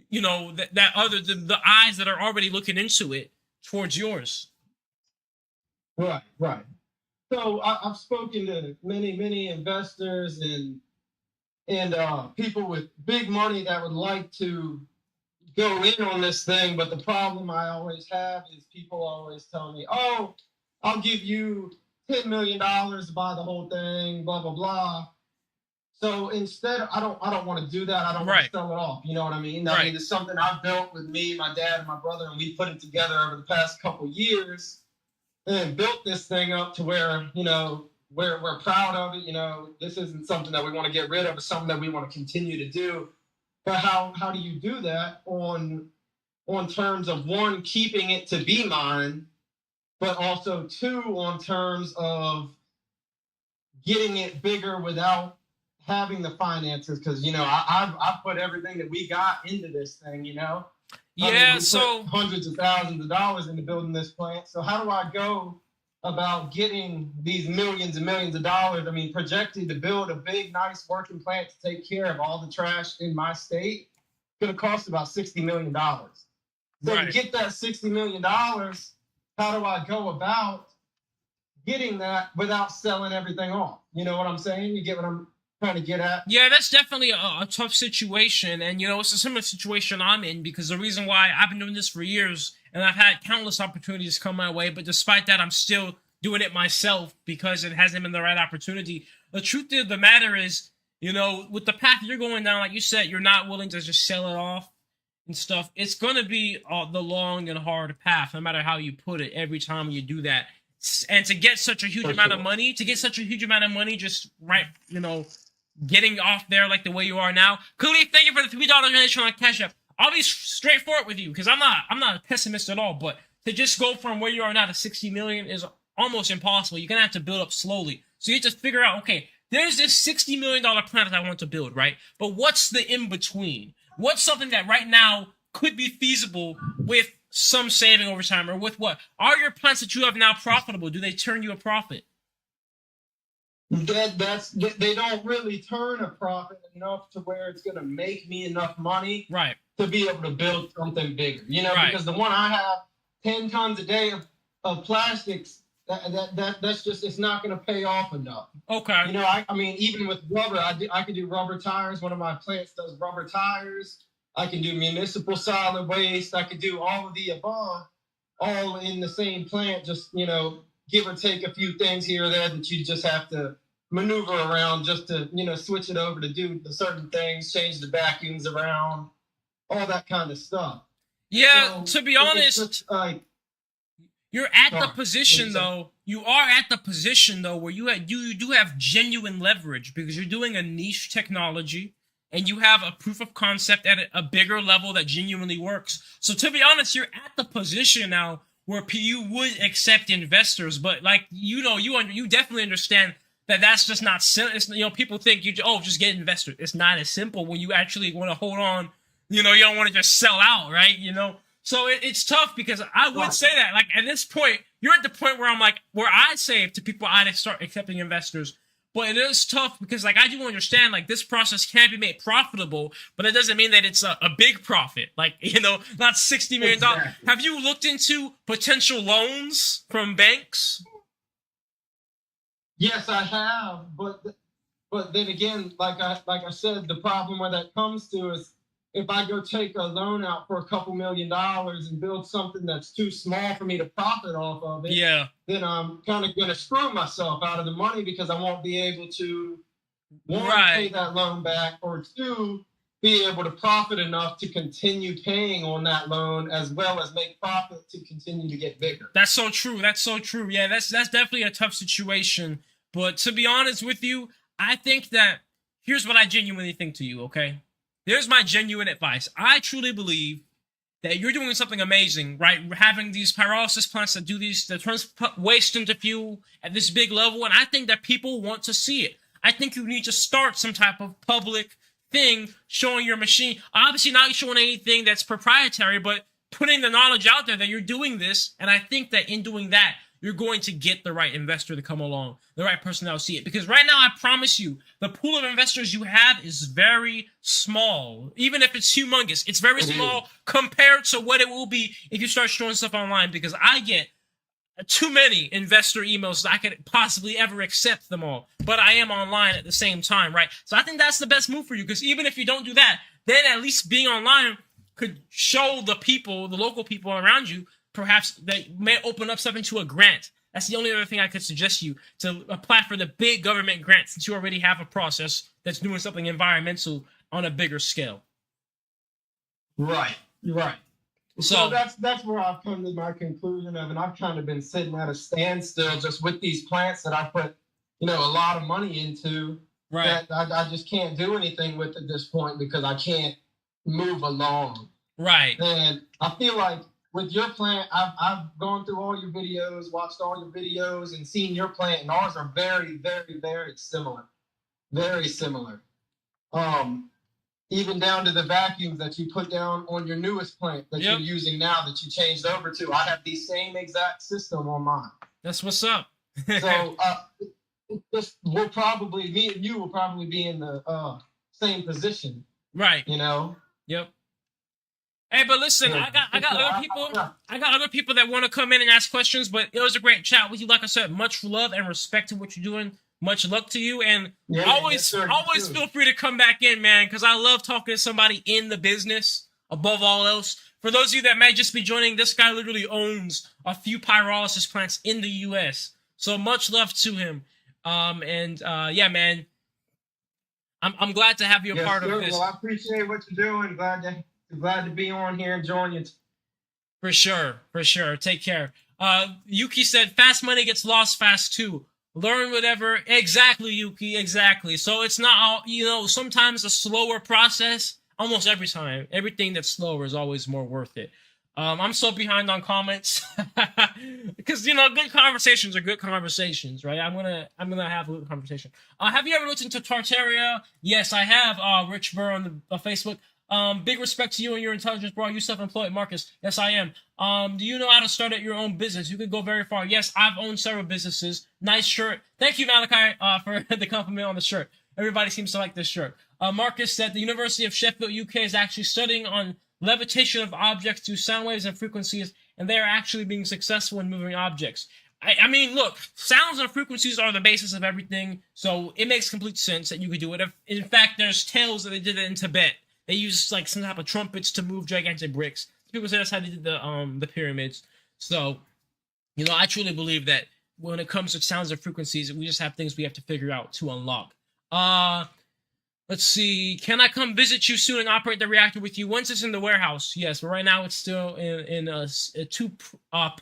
A: the eyes that are already looking into it towards yours.
J: Right. So I've spoken to many investors and people with big money that would like to go in on this thing. But the problem I always have is people always tell me, oh, I'll give you $10 million to buy the whole thing, blah, blah, blah. So instead, I don't want to do that. I don't want to sell it off. You know what I mean? I mean, it's something I've built with me, my dad, and my brother, and we put it together over the past couple years and built this thing up to where, we're proud of it. This isn't something that we want to get rid of. It's something that we want to continue to do. But how do you do that on terms of, one, keeping it to be mine, but also, two, on terms of getting it bigger without having the finances? Because I put everything that we got into this thing.
A: Yeah,
J: we put hundreds of thousands of dollars into building this plant. So how do I go about getting these millions and millions of dollars? I mean, projected to build a big, nice working plant to take care of all the trash in my state, it's going to cost about $60 million. So to get that $60 million, how do I go about getting that without selling everything off? You know what I'm saying? You get what I'm trying to get at?
A: Yeah, that's definitely a tough situation. And, it's a similar situation I'm in, because the reason why I've been doing this for years and I've had countless opportunities come my way, but despite that, I'm still doing it myself because it hasn't been the right opportunity. The truth of the matter is, with the path you're going down, like you said, you're not willing to just sell it off and stuff. It's going to be the long and hard path, no matter how you put it, every time you do that. And to get such a huge amount of money, just getting off there like the way you are now. Khalif, thank you for the $3 donation on Cash App. I'll be straightforward with you because I'm not a pessimist at all, but to just go from where you are now to 60 million is almost impossible. You're going to have to build up slowly. So you have to figure out, okay, there's this $60 million planet I want to build, right? But what's the in-between? What's something that right now could be feasible with some saving over time, or with what? Are your plants that you have now profitable? Do they turn you a profit?
J: They don't really turn a profit enough to where it's going to make me enough money to be able to build something bigger. Because the one I have, 10 tons a day of plastics, That's just, it's not going to pay off enough.
A: Okay.
J: You know, I mean, even with rubber, I can do rubber tires. One of my plants does rubber tires. I can do municipal solid waste. I can do all of the above, all in the same plant. Just, you know, give or take a few things here or there that you just have to maneuver around just to, you know, switch it over to do the certain things, change the vacuums around, all that kind of stuff.
A: Yeah,
J: So,
A: to be honest,
J: just like,
A: you're at the
J: Sorry,
A: position
J: what
A: though. You are at the position though where you do have genuine leverage because you're doing a niche technology and you have a proof of concept at a bigger level that genuinely works. So to be honest, you're at the position now where you would accept investors, but like you definitely understand that that's just not simple. You know, people think just get investors. It's not as simple when you actually want to hold on. You know, you don't want to just sell out, right? You know. So it's tough because I would say that, like, at this point, you're at the point where I'm like, where I say to people, I'd start accepting investors. But it is tough because, like, I do understand, like, this process can be made profitable, but it doesn't mean that it's a big profit. Like, you know, not $60 million. Exactly. Have you looked into potential loans from banks?
J: Yes, I have. But then again, like I said, the problem where that comes to is, if I go take a loan out for a couple $1 million and build something that's too small for me to profit off of it, then I'm kind of going to screw myself out of the money because I won't be able to, one, pay that loan back, or two, be able to profit enough to continue paying on that loan as well as make profit to continue to get bigger.
A: That's so true. That's so true. Yeah, that's definitely a tough situation. But to be honest with you, I think that here's what I genuinely think to you, okay? Here's my genuine advice. I truly believe that you're doing something amazing, right? Having these pyrolysis plants that do these, that turns waste into fuel at this big level, and I think that people want to see it. I think you need to start some type of public thing showing your machine. Obviously not showing anything that's proprietary, but putting the knowledge out there that you're doing this, and I think that in doing that, you're going to get the right investor to come along, the right person that will see it. Because right now, I promise you, the pool of investors you have is very small. Even if it's humongous, it's very small compared to what it will be if you start showing stuff online. Because I get too many investor emails that I could possibly ever accept them all. But I am online at the same time, right? So I think that's the best move for you. Because even if you don't do that, then at least being online could show the people, the local people around you, perhaps they may open up something to a grant. That's the only other thing I could suggest you, to apply for the big government grant, since you already have a process that's doing something environmental on a bigger scale.
J: Right. So that's where I've come to my conclusion of, and I've kind of been sitting at a standstill just with these plants that I put, you know, a lot of money into. Right. That I just can't do anything with at this point because I can't move along.
A: Right.
J: And I feel like with your plant, I've gone through all your videos, watched all your videos, and seen your plant, and ours are very, very, very similar. Very similar. Even down to the vacuums that you put down on your newest plant that you're using now, that you changed over to. I have the same exact system on mine.
A: That's what's up.
J: So we'll probably, me and you will probably be in the same position.
A: Right.
J: You know?
A: Yep. Hey, but listen, I got other people that want to come in and ask questions, but it was a great chat with you. Like I said, much love and respect to what you're doing. Much luck to you, and always feel free to come back in, man, because I love talking to somebody in the business above all else. For those of you that may just be joining, this guy literally owns a few pyrolysis plants in the U.S., so much love to him. Yeah, man, I'm glad to have you a part of this.
J: Well, I appreciate what you're doing. Glad to be on here and join you.
A: For sure. Take care. Yuki said, fast money gets lost fast too. Learn whatever. Exactly, Yuki. Exactly. So it's not all, you know, sometimes a slower process, almost every time, everything that's slower is always more worth it. I'm so behind on comments because, you know, good conversations are good conversations, right? I'm gonna have a good conversation. Have you ever looked into Tartaria? Yes, I have. Rich Burr on the Facebook. Big respect to you and your intelligence, bro. Are you self-employed, Marcus? Yes, I am. Do you know how to start at your own business? You could go very far. Yes, I've owned several businesses. Nice shirt. Thank you, Malachi, for the compliment on the shirt. Everybody seems to like this shirt. Marcus said the University of Sheffield, UK is actually studying on levitation of objects through sound waves and frequencies, and they are actually being successful in moving objects. I mean, look, sounds and frequencies are the basis of everything, so it makes complete sense that you could do it. In fact, there's tales that they did it in Tibet. They used like some type of trumpets to move gigantic bricks. People say that's how they did the pyramids. So, you know, I truly believe that when it comes to sounds and frequencies, we just have things we have to figure out to unlock. Let's see. Can I come visit you soon and operate the reactor with you once it's in the warehouse? Yes, but right now it's still in a too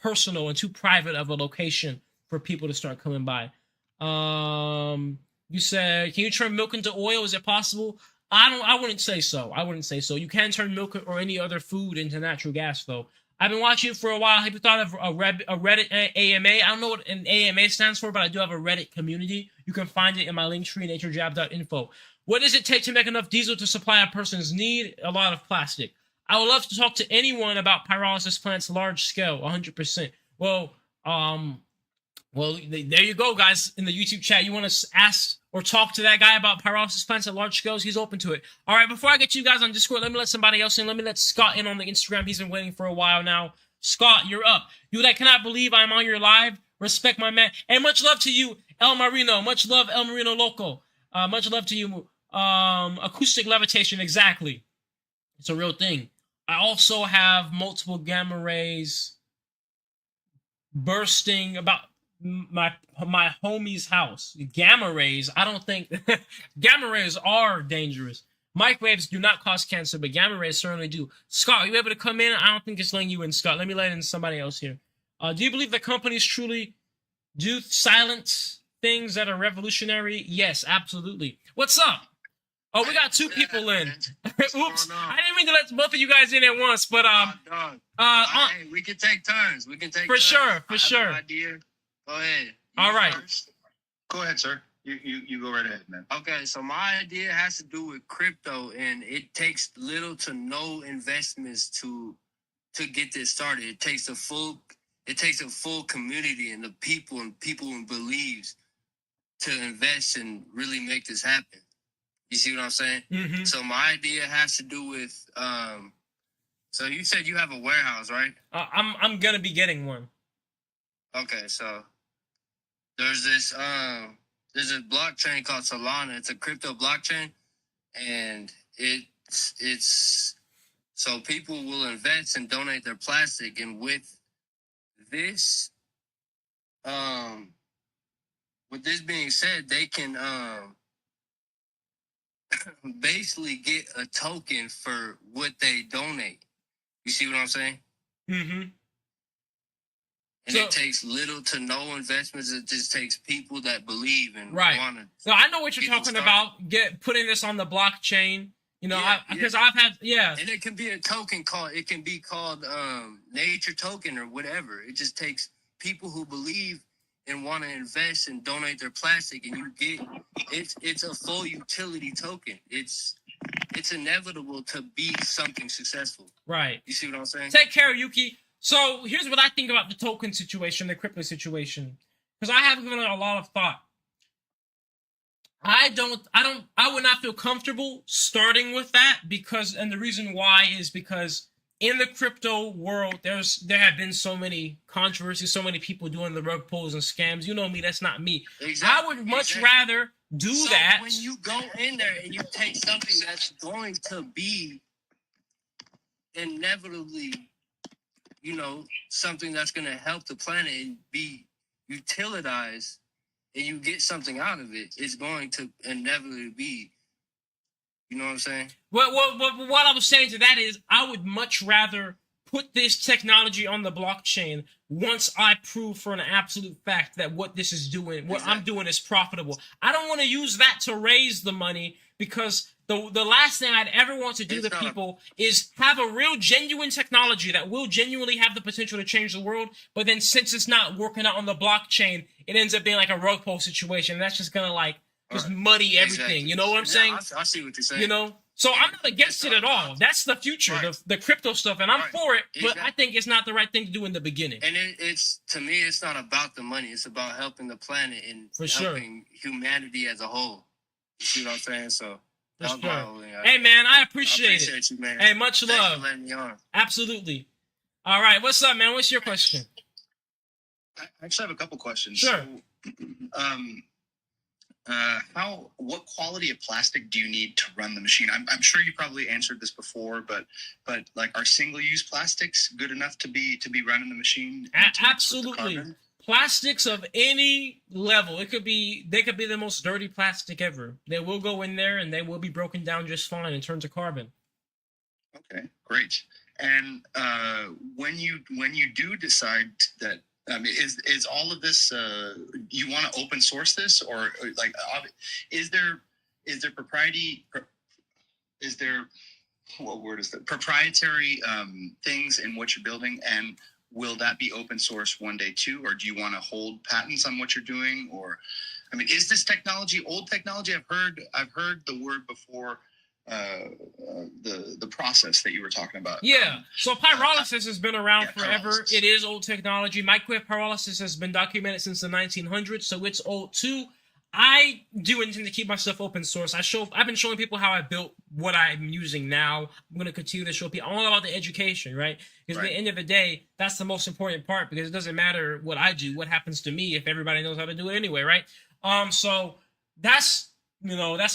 A: personal and too private of a location for people to start coming by. You said, can you turn milk into oil? Is it possible? I wouldn't say so. I wouldn't say so. You can turn milk or any other food into natural gas, though. I've been watching it for a while. Have you thought of a Reddit AMA? I don't know what an AMA stands for, but I do have a Reddit community. You can find it in my link tree, naturejab.info. What does it take to make enough diesel to supply a person's need? A lot of plastic. I would love to talk to anyone about pyrolysis plants large scale, 100%. Well, there you go, guys. In the YouTube chat, you want to ask or talk to that guy about pyrolysis plants at large scales? He's open to it. All right, before I get you guys on Discord, let me let somebody else in. Let me let Scott in on the Instagram. He's been waiting for a while now. Scott, you're up. You like, cannot believe I'm on your live. Respect my man. And much love to you, El Marino. Much love, El Marino Loco. Much love to you. Acoustic levitation, exactly. It's a real thing. I also have multiple gamma rays bursting about my homie's house. Gamma rays, I don't think gamma rays are dangerous. Microwaves do not cause cancer, but gamma rays certainly do. Scott, are you able to come in? I don't think it's letting you in, Scott. Let me let in somebody else here. Do you believe that companies truly do silence things that are revolutionary? Yes, absolutely. What's up? Oh, we got two people in. Oops, I didn't mean to let both of you guys in at once, but
K: hey, we can take turns. We can take
A: for
K: turns.
A: sure, for sure.
K: An idea. Go ahead.
A: All right.
K: First.
H: Go ahead, sir. You go right ahead, man.
K: Okay, so my idea has to do with crypto, and it takes little to no investments to get this started. It takes a full community and the people who believes to invest and really make this happen. You see what I'm saying?
A: Mm-hmm.
K: So my idea has to do with so you said you have a warehouse, right?
A: I'm gonna be getting one.
K: Okay, so there's this there's a blockchain called Solana. It's a crypto blockchain, and it's so people will invest and donate their plastic, and with this being said, they can basically get a token for what they donate. You see what I'm saying?
A: Mm-hmm.
K: And it takes little to no investments. It just takes people that believe and want to.
A: So I know what you're talking about. Putting this on the blockchain. You know, because I've had
K: And it can be a token called. It can be called nature token or whatever. It just takes people who believe and want to invest and donate their plastic, and you get it's a full utility token. It's inevitable to be something successful.
A: Right.
K: You see what I'm saying?
A: Take care, Yuki. So here's what I think about the token situation, the crypto situation, because I have given it a lot of thought. I would not feel comfortable starting with that and the reason why is because in the crypto world, there have been so many controversies, so many people doing the rug pulls and scams. You know me, that's not me.
K: Exactly.
A: I would much rather do that.
K: When you go in there and you take something that's going to be inevitably, you know, something that's going to help the planet and be utilized, and you get something out of it, it's going to inevitably be, you know what I'm saying?
A: What I was saying to that is I would much rather put this technology on the blockchain once I prove for an absolute fact that what this is doing, what I'm doing is profitable. I don't want to use that to raise the money because the last thing I'd ever want to do to people is have a real genuine technology that will genuinely have the potential to change the world, but then since it's not working out on the blockchain, it ends up being like a rug pull situation. And that's just going to just muddy everything. You know what I'm saying?
K: I see what you're saying.
A: You know? So I'm not against it at all. That's the future, the crypto stuff, and I'm for it, but I think it's not the right thing to do in the beginning.
K: And it's to me, it's not about the money. It's about helping the planet and helping humanity as a whole. You see what I'm saying? So that's
A: hey, man, I appreciate
K: it. You, man.
A: Hey, much
K: Thanks
A: love.
K: for letting me on.
A: Absolutely. All right, what's up, man? What's your question?
L: I actually have a couple questions.
A: Sure.
L: What quality of plastic do you need to run the machine? I'm sure you probably answered this before, but like, are single-use plastics good enough to be running the machine?
A: Absolutely. Plastics of any level. They could be the most dirty plastic ever. They will go in there and they will be broken down just fine in terms of carbon.
L: Okay, great. And when you do decide that, is all of this you want to open source this, or like, is there proprietary things in what you're building, and will that be open source one day too, or do you want to hold patents on what you're doing? Or, is this technology old technology? I've heard the word before, the process that you were talking about.
A: Yeah, so pyrolysis has been around forever. Pyrolysis. It is old technology. Microwave pyrolysis has been documented since the 1900s, so it's old too. I do intend to keep my stuff open source. I've been showing people how I built what I'm using now. I'm going to continue to show people all about the education, right? Because at the end of the day, that's the most important part, because it doesn't matter what I do, what happens to me if everybody knows how to do it anyway, right? So that's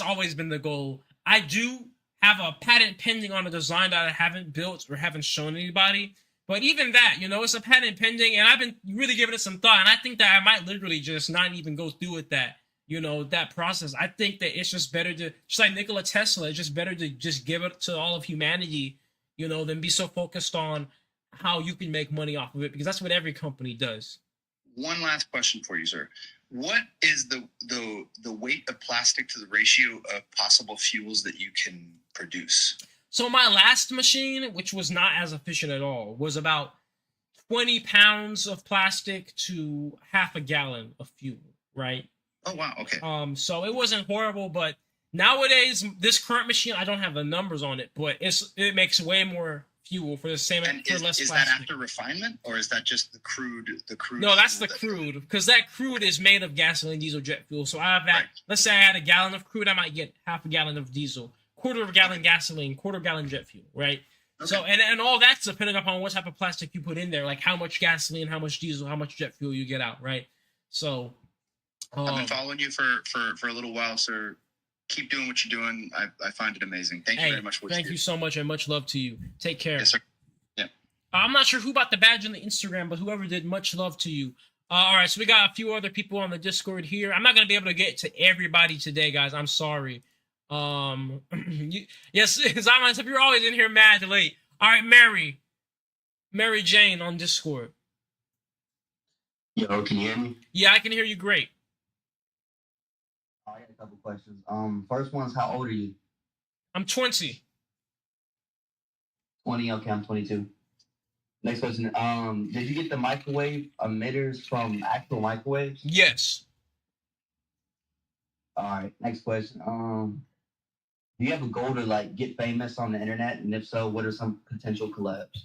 A: always been the goal. I do have a patent pending on a design that I haven't built or haven't shown anybody. But even that, it's a patent pending, and I've been really giving it some thought. And I think that I might literally just not even go through with that, that process. I think that it's just better to, just like Nikola Tesla, it's just better to just give it to all of humanity, than be so focused on how you can make money off of it, because that's what every company does.
L: One last question for you, sir. What is the weight of plastic to the ratio of possible fuels that you can produce?
A: So my last machine, which was not as efficient at all, was about 20 pounds of plastic to half a gallon of fuel, right?
L: Oh, wow. Okay.
A: So it wasn't horrible, but nowadays, this current machine, I don't have the numbers on it, but it makes way more fuel for the same,
L: and
A: for less
L: is
A: plastic.
L: that after refinement, or is that just the crude?
A: No, that's the crude, because that crude is made of gasoline, diesel, jet fuel. So I have that. Right. Let's say I had a gallon of crude, I might get half a gallon of diesel, quarter of a gallon gasoline, quarter of a gallon jet fuel, right? Okay. So and all that's depending upon what type of plastic you put in there, like how much gasoline, how much diesel, how much jet fuel you get out, right? So
L: I've been following you for a little while, sir. Keep doing what you're doing. I find it amazing. Thank you very much for what you do.
A: Thank you so much, and much love to you. Take care.
L: Yes, sir. Yeah.
A: I'm not sure who bought the badge on the Instagram, but whoever did, much love to you. All right, so we got a few other people on the Discord here. I'm not going to be able to get to everybody today, guys. I'm sorry. Yes, Zion, you're always in here mad late. All right, Mary Jane on Discord.
M: Yo, can you hear me?
A: Yeah, I can hear you great.
M: I got a couple questions. First one's, how old are you?
A: I'm 20.
M: 20. Okay, I'm 22. Next question. Did you get the microwave emitters from actual microwaves?
A: Yes.
M: All right. Next question. Do you have a goal to get famous on the internet? And if so, what are some potential collabs?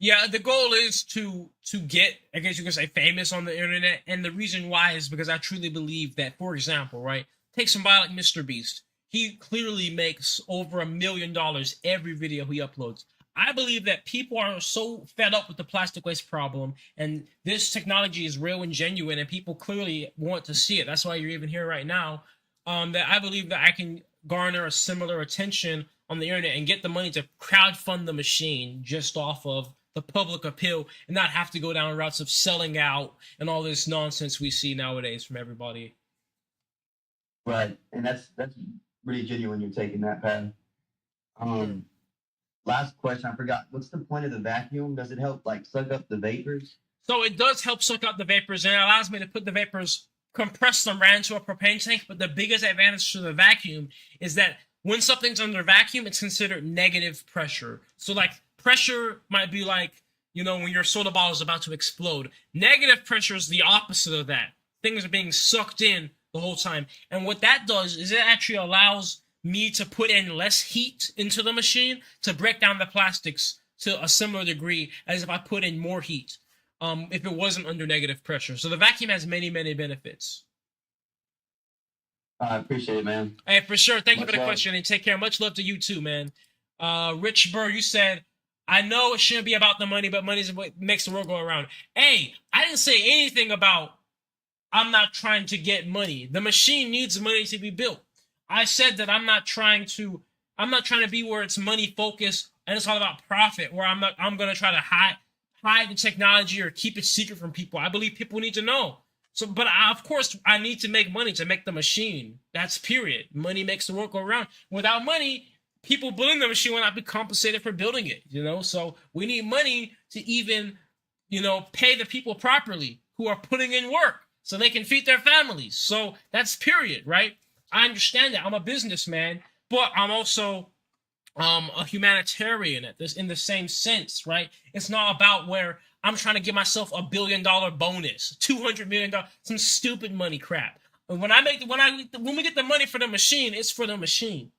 A: Yeah, the goal is to get, I guess you could say, famous on the internet. And the reason why is because I truly believe that, for example, right, take somebody like Mr. Beast. He clearly makes over $1 million every video he uploads. I believe that people are so fed up with the plastic waste problem, and this technology is real and genuine, and people clearly want to see it. That's why you're even here right now. That I believe that I can garner a similar attention on the internet and get the money to crowdfund the machine just off of the public appeal, and not have to go down routes of selling out and all this nonsense we see nowadays from everybody.
M: Right, and that's really genuine. You're taking that path. Last question, I forgot. What's the point of the vacuum? Does it help suck up the vapors?
A: So it does help suck up the vapors, and it allows me to put the vapors, compress them right into a propane tank. But the biggest advantage to the vacuum is that when something's under vacuum, it's considered negative pressure. So pressure might be when your soda bottle is about to explode. Negative pressure is the opposite of that. Things are being sucked in the whole time. And what that does is it actually allows me to put in less heat into the machine to break down the plastics to a similar degree as if I put in more heat if it wasn't under negative pressure. So the vacuum has many, many benefits.
M: I appreciate it, man.
A: Hey, for sure. Thank you for the
M: love.
A: question, and take care. Much love to you too, man. Rich Burr, you said, I know it shouldn't be about the money, but money is what makes the world go around. Hey, I didn't say anything about I'm not trying to get money. The machine needs money to be built. I said that I'm not trying to be where it's money focused and it's all about profit, where I'm going to try to hide the technology or keep it secret from people. I believe people need to know. So, but of course, I need to make money to make the machine. That's period. Money makes the world go around. Without money, people building the machine will not be compensated for building it, So we need money to even, pay the people properly who are putting in work so they can feed their families. So that's period, right? I understand that. I'm a businessman, but I'm also a humanitarian in the same sense, right? It's not about where I'm trying to give myself $1 billion bonus, $200 million, some stupid money crap. And when we get the money for the machine, it's for the machine.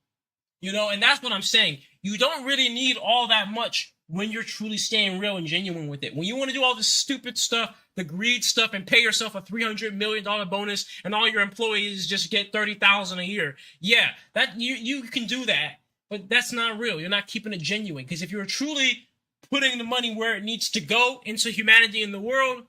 A: And that's what I'm saying. You don't really need all that much when you're truly staying real and genuine with it. When you want to do all this stupid stuff, the greed stuff, and pay yourself a $300 million bonus, and all your employees just get $30,000 a year, yeah, that you can do that, but that's not real. You're not keeping it genuine. Because if you're truly putting the money where it needs to go into humanity in the world,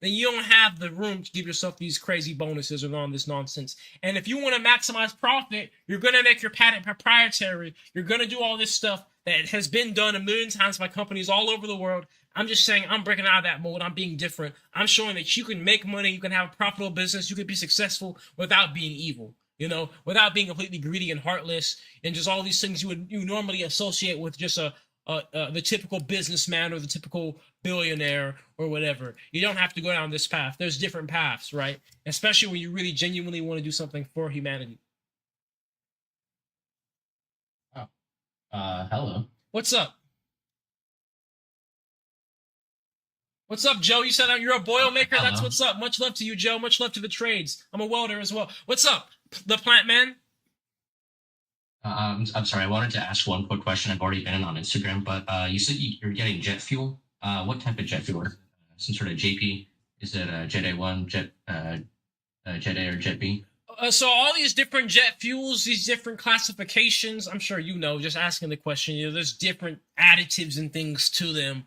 A: then you don't have the room to give yourself these crazy bonuses and all this nonsense. And if you want to maximize profit, you're going to make your patent proprietary. You're going to do all this stuff that has been done a million times by companies all over the world. I'm just saying I'm breaking out of that mode. I'm being different. I'm showing that you can make money. You can have a profitable business. You can be successful without being evil, without being completely greedy and heartless and just all these things you normally associate with just the typical businessman or the typical billionaire or whatever. You don't have to go down this path. There's different paths, right? Especially when you really genuinely want to do something for humanity.
N: Hello.
A: What's up? What's up, Joe? You said you're a boil maker?
N: Hello.
A: That's what's up. Much love to you, Joe. Much love to the trades. I'm a welder as well. What's up, the plant man?
N: I'm sorry. I wanted to ask one quick question. I've already been in on Instagram, but you said you're getting jet fuel. What type of jet fuel? Some sort of JP? Is it Jet A1, Jet A, or Jet B?
A: So all these different jet fuels, these different classifications, I'm sure just asking the question, there's different additives and things to them.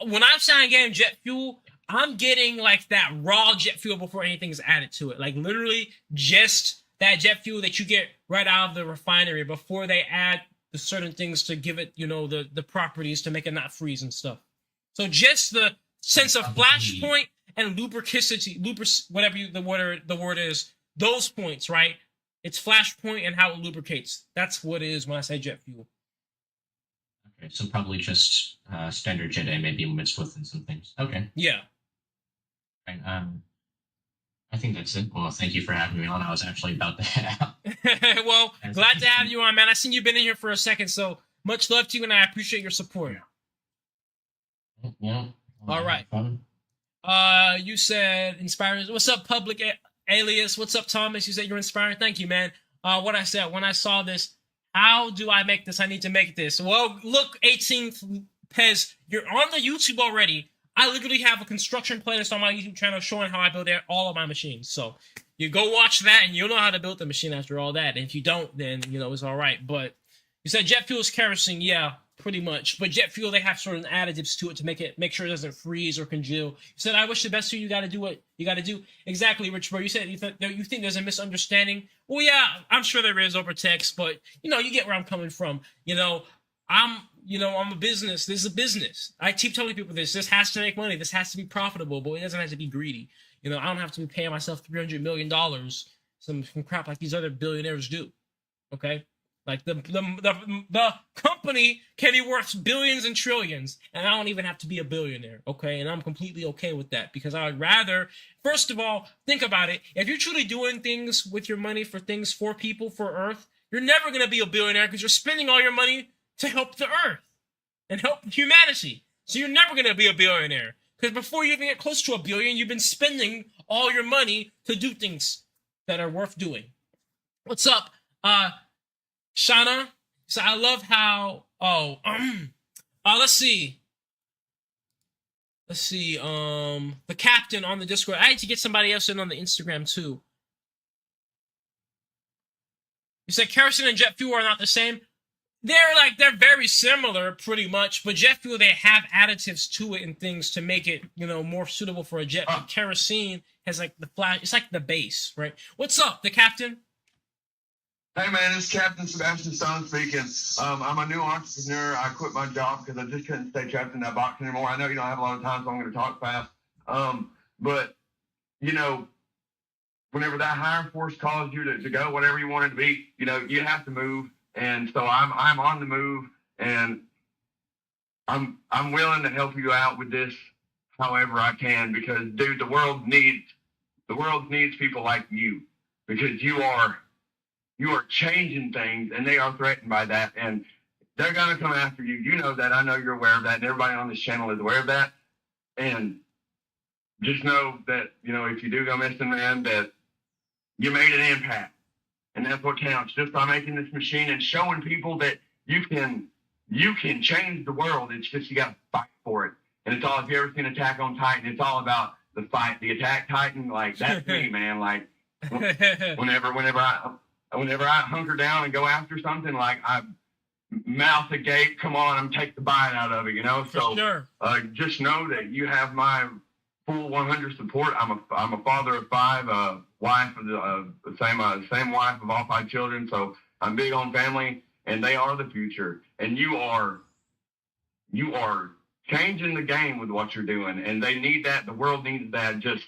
A: When I'm saying getting jet fuel, I'm getting like that raw jet fuel before anything is added to it. Like literally just that jet fuel that you get right out of the refinery before they add the certain things to give it, the properties to make it not freeze and stuff. So just the sense of flashpoint and lubricity, whatever the word is, those points, right? It's flashpoint and how it lubricates. That's what it is when I say jet fuel.
N: Okay, so probably just standard Jet A, maybe mixed with some things. Okay.
A: Yeah.
N: Right, I think that's it. Well, thank you for having me on. I was actually about to head out.
A: Well, glad to have you on, man. I seen you've been in here for a second, so much love to you, and I appreciate your support.
N: Yeah.
A: All right. You said inspiring. What's up, public alias? What's up, Thomas? You said you're inspiring. Thank you, man. What I said when I saw this, how do I make this? I need to make this. Well, look, 18th Pez, you're on the YouTube already. I literally have a construction playlist on my YouTube channel showing how I build all of my machines. So you go watch that and you'll know how to build the machine after all that. And if you don't, then, it's all right. But you said jet fuel is kerosene. Yeah, pretty much. But jet fuel, they have certain additives to it to make sure it doesn't freeze or congeal. You said, I wish the best for you. You got to do what you got to do. Exactly, Rich Bro. You said you think there's a misunderstanding. Well, yeah, I'm sure there is over text, but, you get where I'm coming from. I'm a business. This is a business. I keep telling people this. This has to make money. This has to be profitable, but it doesn't have to be greedy. I don't have to be paying myself $300 million, some crap like these other billionaires do. Okay? Like the company can be worth billions and trillions, and I don't even have to be a billionaire. Okay? And I'm completely okay with that because I would rather, first of all, think about it. If you're truly doing things with your money for things for people, for Earth, you're never going to be a billionaire because you're spending all your money to help the Earth and help humanity. So you're never going to be a billionaire. Because before you even get close to $1 billion, you've been spending all your money to do things that are worth doing. What's up, Shauna? So I love how, let's see. The captain on the Discord. I need to get somebody else in on the Instagram too. You said kerosene and jet fuel are not the same. they're very similar pretty much, but jet fuel, they have additives to it and things to make it, more suitable for a jet. But kerosene has like the flash, it's like the base, right? What's up, the captain?
O: Hey man, it's Captain Sebastian Stone speaking. I'm a new entrepreneur. I quit my job because I just couldn't stay trapped in that box anymore. I know you don't have a lot of time, so I'm going to talk fast. But whenever that higher force calls you to go whatever you want it to be, you have to move. And so I'm on the move, and I'm willing to help you out with this however I can, because dude, the world needs people like you, because you are changing things, and they are threatened by that, and they're gonna come after you. You know that. I know you're aware of that, and everybody on this channel is aware of that. And just know that if you do go missing, man, that you made an impact. And that's what counts, just by making this machine and showing people that you can change the world. It's just you got to fight for it. And it's all, if you ever seen Attack on Titan, it's all about the fight, the Attack Titan. Like, that's me, man. Like, whenever I hunker down and go after something, like, I mouth agape, come on, I'm take the bite out of it, So
A: sure.
O: Just know that you have my full 100 support. I'm a father of 5, wife of the same wife of all 5 children. So I'm big on family, and they are the future. And you are changing the game with what you're doing, and they need that. The world needs that. Just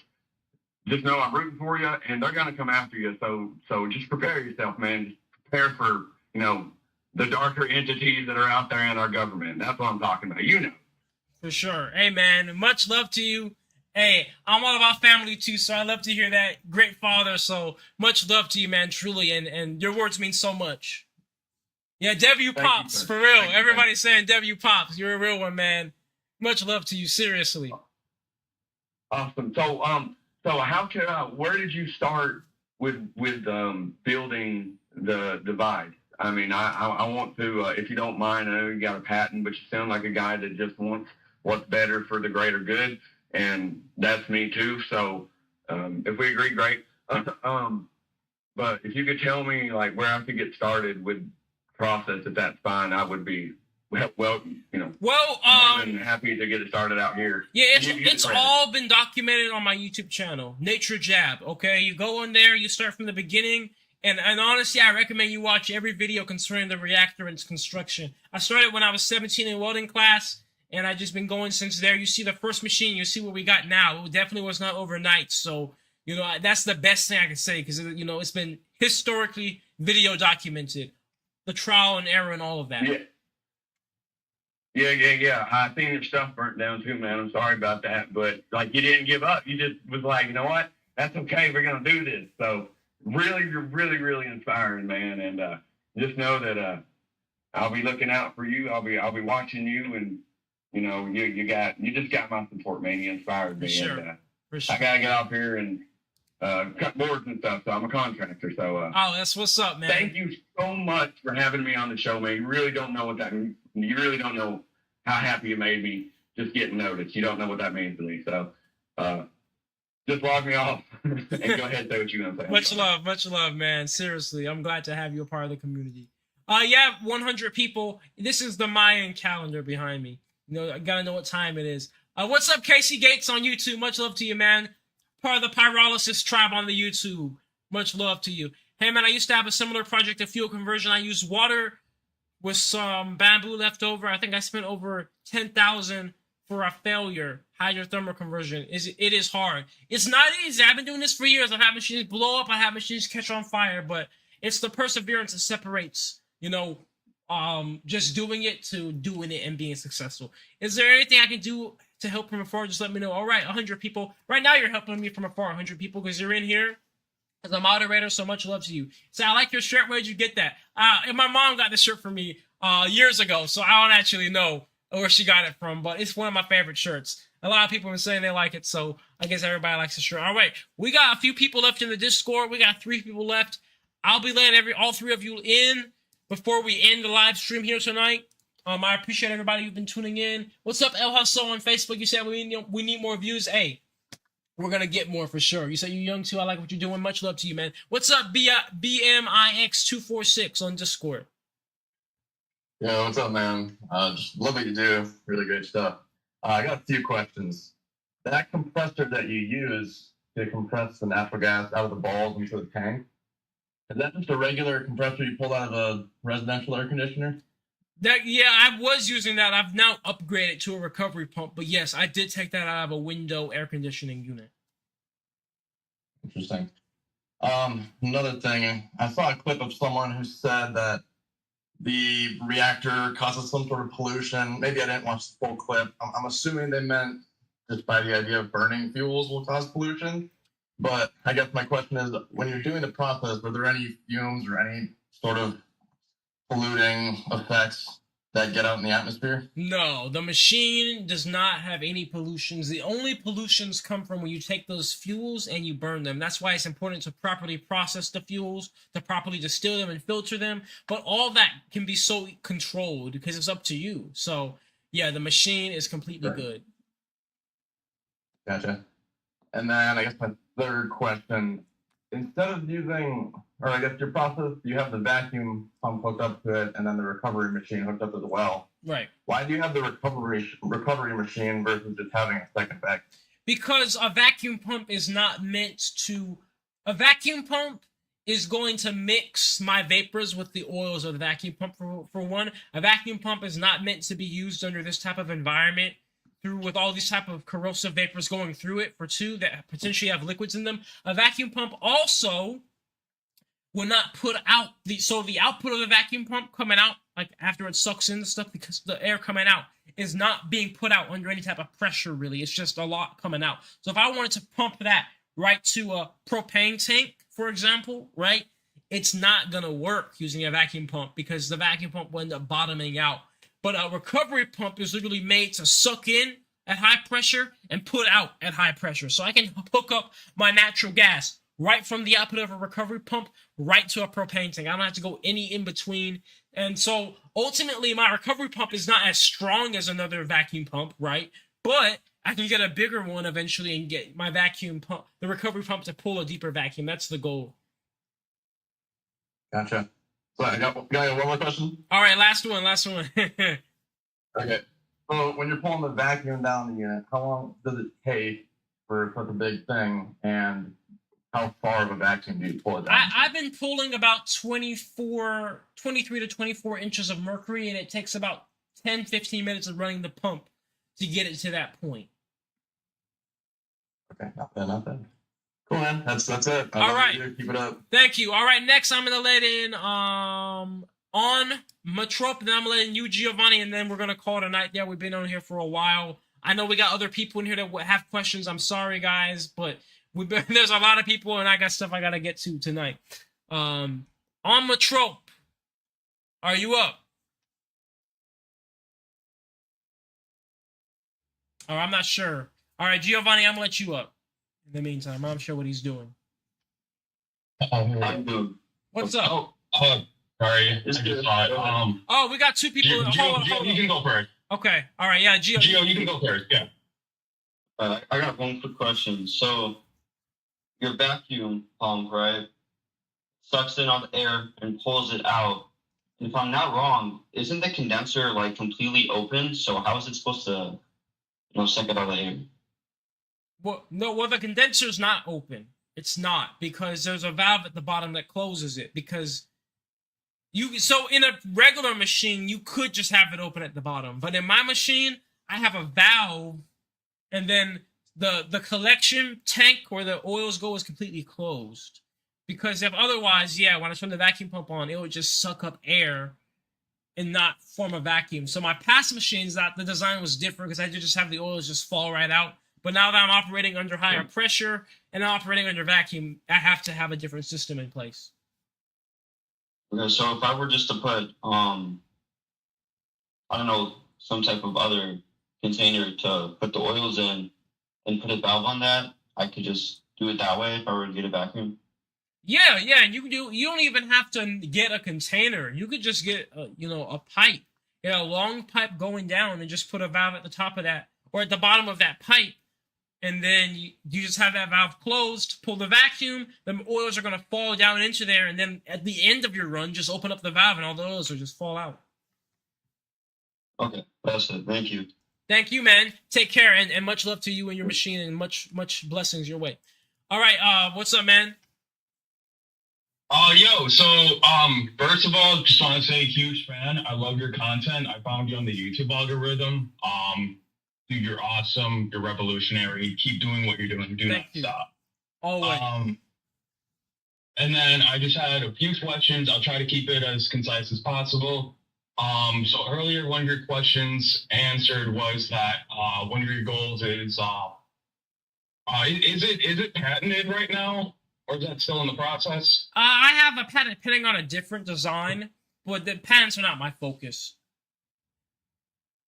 O: know I'm rooting for you, and they're gonna come after you. So just prepare yourself, man. Just prepare for the darker entities that are out there in our government. That's what I'm talking about.
A: For sure. Hey man, much love to you. Hey, I'm all about family too, so I love to hear that. Great father, so much love to you, man, truly, and your words mean so much. Yeah, W Pops, for real. Everybody's saying W Pops. You're a real one, man. Much love to you, seriously.
O: Awesome. So where did you start with building the divide? I mean, I want to, if you don't mind, I know you got a patent, but you sound like a guy that just wants what's better for the greater good. And that's me too. So if we agree, great. But if you could tell me like where I could get started with process, if that's fine, I would be more than happy to get it started out here.
A: Yeah, it's all been documented on my YouTube channel, NatureJab. Okay, you go in there, you start from the beginning, and honestly, I recommend you watch every video concerning the reactor and its construction. I started when I was 17 in welding class. And I've just been going since there. You see the first machine, you see what we got now. It definitely was not overnight. So, that's the best thing I can say, because, it's been historically video documented. The trial and error and all of that.
O: Yeah. I think your stuff burnt down too, man. I'm sorry about that. But, like, you didn't give up. You just was like, you know what? That's okay. We're going to do this. So, really, you're really, really inspiring, man. And just know that I'll be looking out for you. I'll be watching you, and you just got my support, man. You inspired me.
A: For sure.
O: And,
A: For sure.
O: I gotta get off here and cut boards and stuff. So I'm a contractor. So
A: that's what's up, man.
O: Thank you so much for having me on the show, man. You really don't know what that means. You really don't know how happy you made me just getting noticed. You don't know what that means to me. So just log me off and go ahead and say what you're gonna say.
A: Much love, man. Seriously, I'm glad to have you a part of the community. 100 people. This is the Mayan calendar behind me. I gotta know what time it is. What's up, Casey Gates on YouTube? Much love to you, man. Part of the Pyrolysis tribe on the YouTube. Much love to you. Hey, man, I used to have a similar project of fuel conversion. I used water with some bamboo left over. I think I spent over $10,000 for a failure hydrothermal conversion. It is hard. It's not easy. I've been doing this for years. I've had machines blow up. I have machines catch on fire, but it's the perseverance that separates, just doing it to doing it and being successful. Is there anything I can do to help from afar? Just let me know. All right, 100 people. Right now, you're helping me from afar, 100 people, because you're in here as a moderator. So much love to you. So I like your shirt. Where did you get that? And my mom got this shirt for me years ago, so I don't actually know where she got it from, but it's one of my favorite shirts. A lot of people have been saying they like it, so I guess everybody likes the shirt. All right, we got a few people left in the Discord. We got 3 people left. I'll be letting all 3 of you in before we end the live stream here tonight. I appreciate everybody who's been tuning in. What's up, El Hustle on Facebook? You said we need more views. Hey, we're going to get more for sure. You said you're young too. I like what you're doing. Much love to you, man. What's up, BMIX246 on Discord?
P: Yeah, what's up, man? Just love what you do. Really great stuff. I got a few questions. That compressor that you use to compress the natural gas out of the balls into the tank, is that just a regular compressor you pull out of a residential air conditioner?
A: Yeah, I was using that. I've now upgraded to a recovery pump, but yes, I did take that out of a window air conditioning unit.
P: Interesting. Another thing, I saw a clip of someone who said that the reactor causes some sort of pollution. Maybe I didn't watch the full clip. I'm assuming they meant just by the idea of burning fuels will cause pollution. But I guess my question is, when you're doing the process, were there any fumes or any sort of polluting effects that get out in the atmosphere?
A: No, the machine does not have any pollutions. The only pollutions come from when you take those fuels and you burn them. That's why it's important to properly process the fuels, to properly distill them and filter them. But all that can be so controlled because it's up to you. So, yeah, the machine is completely good.
P: Gotcha. And then I guess my third question, instead of using, or I guess your process, you have the vacuum pump hooked up to it and then the recovery machine hooked up as well.
A: Right.
P: Why do you have the recovery machine versus just having a second vacuum?
A: Because a vacuum pump is not meant to... A vacuum pump is going to mix my vapors with the oils of the vacuum pump, for one. A vacuum pump is not meant to be used under this type of environment with all these type of corrosive vapors going through it, for two, that potentially have liquids in them. A vacuum pump also will not put out the output of the vacuum pump coming out, like after it sucks in the stuff, because the air coming out is not being put out under any type of pressure, really. It's just a lot coming out. So if I wanted to pump that right to a propane tank, for example, right, it's not going to work using a vacuum pump because the vacuum pump will end up bottoming out. But a recovery pump is literally made to suck in at high pressure and put out at high pressure. So I can hook up my natural gas right from the output of a recovery pump right to a propane tank. I don't have to go any in between. And so ultimately my recovery pump is not as strong as another vacuum pump, right? But I can get a bigger one eventually and get my vacuum pump, the recovery pump, to pull a deeper vacuum. That's the goal.
P: Gotcha. So I got one more question.
A: All right, last one.
P: Okay. So when you're pulling the vacuum down the unit, how long does it take for such a big thing? And how far of a vacuum do you pull it down?
A: I've been pulling about 23 to 24 inches of mercury, and it takes about 10, 15 minutes of running the pump to get it to that point.
P: Okay, not bad. Cool, man. That's it.
A: All right.
P: Keep it up.
A: Thank you. All right, next I'm going to let in on Matrop, then I'm going to let in you, Giovanni, and then we're going to call it a night. Yeah, we've been on here for a while. I know we got other people in here that have questions. I'm sorry, guys, but there's a lot of people, and I got stuff I got to get to tonight. On Matrop, are you up? Oh, I'm not sure. All right, Giovanni, I'm going to let you up. In the meantime, I'm not sure what he's doing.
Q: I'm doing.
A: What's up?
Q: Oh, sorry. I just saw it.
A: Oh, we got two people.
Q: Gio, you can go first.
A: Okay. All right. Yeah, Gio.
Q: Gio, you can go first. Yeah.
R: I got one quick question. So, your vacuum pump, right, sucks in all the air and pulls it out. If I'm not wrong, isn't the condenser like completely open? So how is it supposed to, suck it all the air?
A: Well, the condenser's not open. It's not, because there's a valve at the bottom that closes it. Because so in a regular machine, you could just have it open at the bottom. But in my machine, I have a valve, and then the collection tank where the oils go is completely closed. Because if otherwise, when I turn the vacuum pump on, it would just suck up air and not form a vacuum. So my past machines, the design was different because I did just have the oils just fall right out. But now that I'm operating under higher pressure and I'm operating under vacuum, I have to have a different system in place.
R: Okay, so if I were just to put, I don't know, some type of other container to put the oils in and put a valve on that, I could just do it that way if I were to get a vacuum?
A: Yeah, and you don't even have to get a container. You could just get, a pipe, a long pipe going down and just put a valve at the top of that or at the bottom of that pipe. And then you just have that valve closed, pull the vacuum, the oils are going to fall down into there, and then at the end of your run, just open up the valve and all the oils will just fall out.
R: Okay, that's it. Thank you.
A: Thank you, man. Take care, and much love to you and your machine, and much blessings your way. All right, what's up, man?
Q: Yo, so first of all, just want to say huge fan. I love your content. I found you on the YouTube algorithm. Dude, you're awesome. You're revolutionary. Keep doing what you're doing. Do not stop.
A: Always.
Q: And then I just had a few questions. I'll try to keep it as concise as possible. So earlier, one of your questions answered was that one of your goals is it patented right now, or is that still in the process?
A: I have a patent pending on a different design, but the patents are not my focus.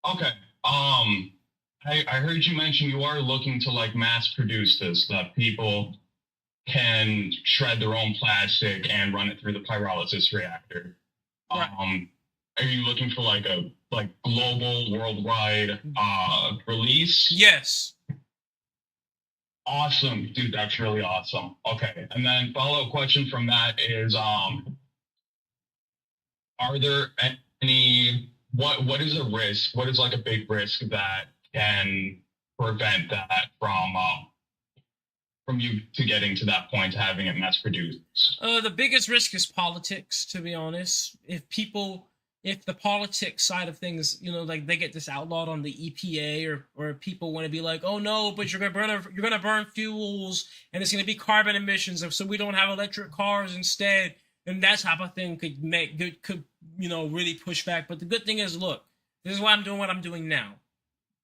Q: Okay. I heard you mention you are looking to like mass produce this, that people can shred their own plastic and run it through the pyrolysis reactor. Right. Are you looking for like a global, worldwide release?
A: Yes.
Q: Awesome, dude. That's really awesome. Okay, and then follow-up question from that is, are there any what is a risk? What is like a big risk that can prevent that from you to getting to that point, to having it mass produced?
A: The biggest risk is politics, to be honest. If the politics side of things, like they get this outlawed on the EPA, or people want to be like, oh no, but you're gonna burn fuels and it's gonna be carbon emissions, so we don't have electric cars instead, and that type of thing could really push back. But the good thing is, look, this is why I'm doing what I'm doing now.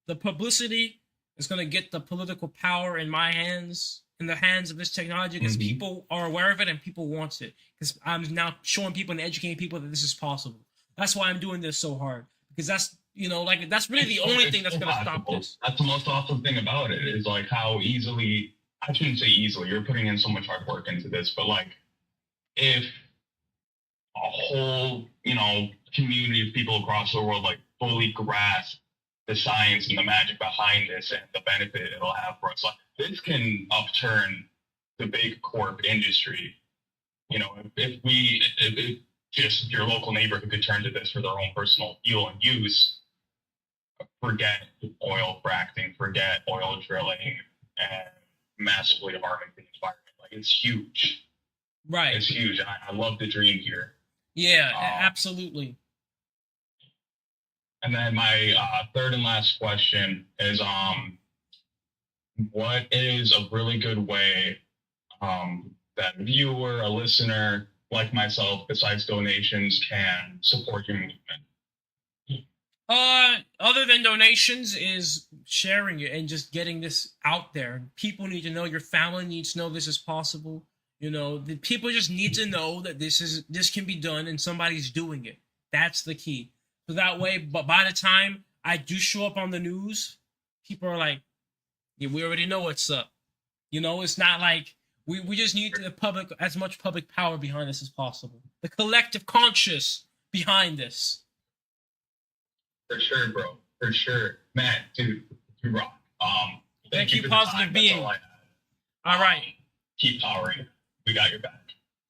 A: The publicity is gonna get the political power in my hands, in the hands of this technology, because people are aware of it and people want it. Because I'm now showing people and educating people that this is possible. That's why I'm doing this so hard, because that's that's really the only thing that's going to stop this.
Q: That's the most awesome thing about it, is like how easily, I shouldn't say easily, you're putting in so much hard work into this, but like if a whole, community of people across the world like fully grasp the science and the magic behind this and the benefit it'll have for us, like this can upturn the big corp industry. If just your local neighbor who could turn to this for their own personal fuel and use, forget oil fracking, forget oil drilling, and massively harming the environment. Like, it's huge.
A: Right.
Q: It's huge. And I love the dream here.
A: Yeah, absolutely.
Q: And then my third and last question is, what is a really good way that a viewer, a listener like myself, besides donations, can support your movement?
A: Other than donations, is sharing it and just getting this out there. People need to know, your family needs to know this is possible. The people just need to know that this can be done and somebody's doing it. That's the key. So that way, but by the time I do show up on the news, people are like, yeah, we already know what's up. It's not like we just need the public, as much public power behind this as possible. The collective conscious behind this.
Q: For sure, bro. For sure. Man, dude, you rock.
A: Thank you,
Q: for the
A: positive
Q: time.
A: being.
Q: That's all I had.
A: All right.
Q: Keep powering. We got your back.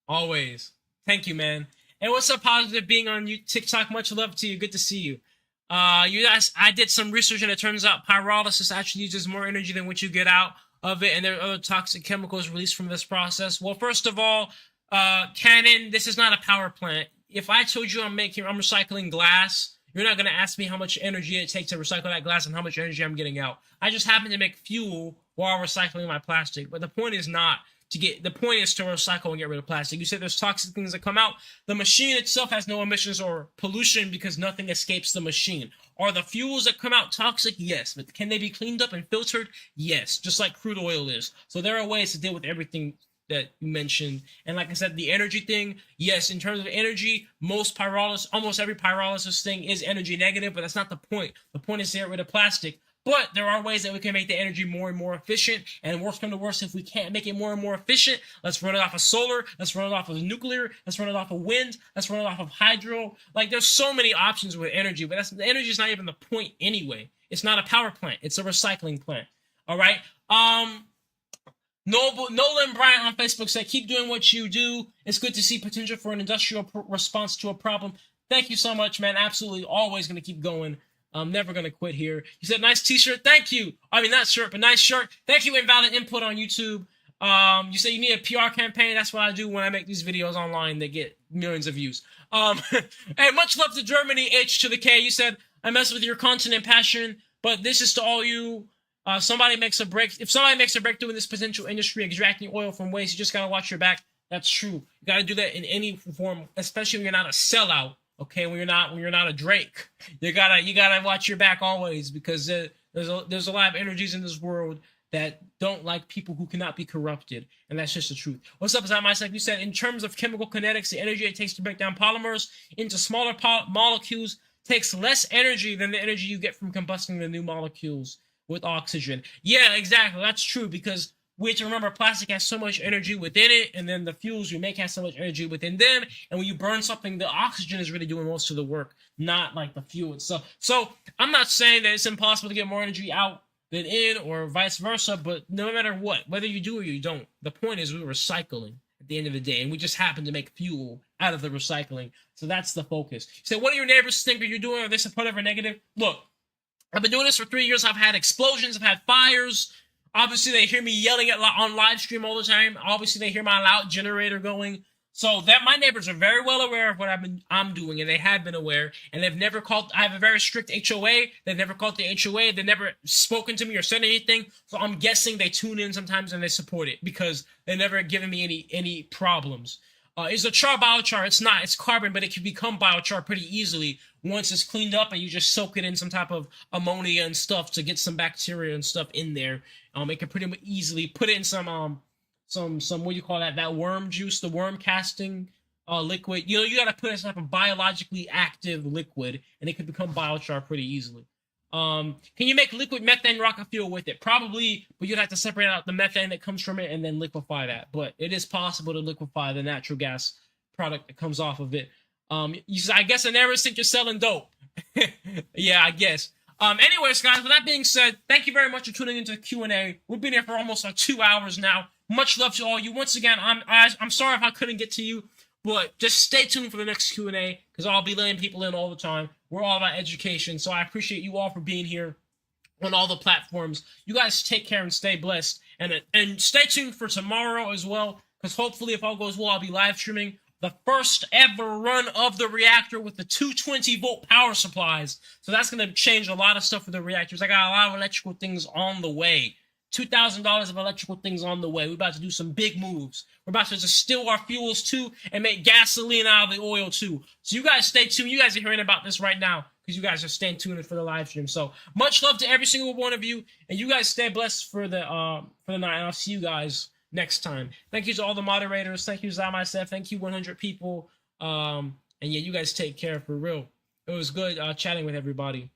A: Always. Thank you, man. And what's up, positive being on TikTok? Much love to you. Good to see you. I did some research, and it turns out pyrolysis actually uses more energy than what you get out of it, and there are other toxic chemicals released from this process. Well, first of all, Canon, this is not a power plant. If I told you I'm recycling glass, you're not going to ask me how much energy it takes to recycle that glass and how much energy I'm getting out. I just happen to make fuel while recycling my plastic. But the point is the point is to recycle and get rid of plastic. You said there's toxic things that come out. The machine itself has no emissions or pollution because nothing escapes the machine. Are the fuels that come out toxic? Yes. But can they be cleaned up and filtered? Yes. Just like crude oil is. So there are ways to deal with everything that you mentioned. And like I said, the energy thing, yes, in terms of energy, almost every pyrolysis thing is energy negative, but that's not the point. The point is to get rid of plastic. But there are ways that we can make the energy more and more efficient. And worse come to worse, if we can't make it more and more efficient, let's run it off of solar, let's run it off of nuclear, let's run it off of wind, let's run it off of hydro. Like, there's so many options with energy, but the energy is not even the point anyway. It's not a power plant. It's a recycling plant. All right? Nolan Bryant on Facebook said, keep doing what you do. It's good to see potential for an industrial response to a problem. Thank you so much, man. Absolutely. Always going to keep going. I'm never gonna quit here. You said nice t-shirt. Thank you. I mean, not shirt, but nice shirt. Thank you, Invalid Input on YouTube. You say you need a PR campaign. That's what I do when I make these videos online. They get millions of views. Hey, much love to Germany, H to the K. You said, I mess with your content and passion, but this is to all you. If somebody makes a breakthrough in this potential industry, extracting oil from waste, you just gotta watch your back. That's true. You gotta do that in any form, especially when you're not a sellout. Okay, when you're not a Drake, you gotta watch your back always, because there's a lot of energies in this world that don't like people who cannot be corrupted, and that's just the truth. What's up, is that myself? You said, in terms of chemical kinetics, the energy it takes to break down polymers into smaller molecules takes less energy than the energy you get from combusting the new molecules with oxygen. Yeah, exactly. That's true, because we have to remember plastic has so much energy within it, and then the fuels we make have so much energy within them, and when you burn something, the oxygen is really doing most of the work, not like the fuel itself. So I'm not saying that it's impossible to get more energy out than in, or vice versa, but no matter what, whether you do or you don't, the point is we're recycling at the end of the day, and we just happen to make fuel out of the recycling. So that's the focus. So what do your neighbors think that you're doing? Are they supportive or negative? Look, I've been doing this for 3 years. I've had explosions. I've had fires. Obviously, they hear me yelling on live stream all the time. Obviously, they hear my loud generator going. So that my neighbors are very well aware of what I'm doing, and they have been aware. And they've never called. I have a very strict HOA. They've never called the HOA. They've never spoken to me or said anything. So I'm guessing they tune in sometimes and they support it, because they've never given me any problems. Is the char biochar? It's not. It's carbon, but it can become biochar pretty easily once it's cleaned up and you just soak it in some type of ammonia and stuff to get some bacteria and stuff in there. It can pretty easily put it in some what do you call that worm juice, the worm casting liquid. You got to put it in some type of biologically active liquid, and it can become biochar pretty easily. Can you make liquid methane rocket fuel with it? Probably, but you'd have to separate out the methane that comes from it and then liquefy that. But it is possible to liquefy the natural gas product that comes off of it. I guess I never think you're selling dope. Yeah, I guess. Anyways, guys, with that being said, thank you very much for tuning into Q&A. We've been here for almost like 2 hours now. Much love to all you. Once again, I'm sorry if I couldn't get to you, but just stay tuned for the next Q&A, because I'll be letting people in all the time. We're all about education, so I appreciate you all for being here on all the platforms. You guys take care and stay blessed, and stay tuned for tomorrow as well, because hopefully, if all goes well, I'll be live streaming the first ever run of the reactor with the 220-volt power supplies. So that's going to change a lot of stuff for the reactors. I got a lot of electrical things on the way. $2,000 of electrical things on the way. We're about to do some big moves. We're about to distill our fuels too and make gasoline out of the oil too. So you guys stay tuned. You guys are hearing about this right now because you guys are staying tuned for the live stream. So much love to every single one of you, and you guys stay blessed for the night. And I'll see you guys next time. Thank you to all the moderators. Thank you to myself. Thank you 100 people. And yeah, you guys take care for real. It was good chatting with everybody.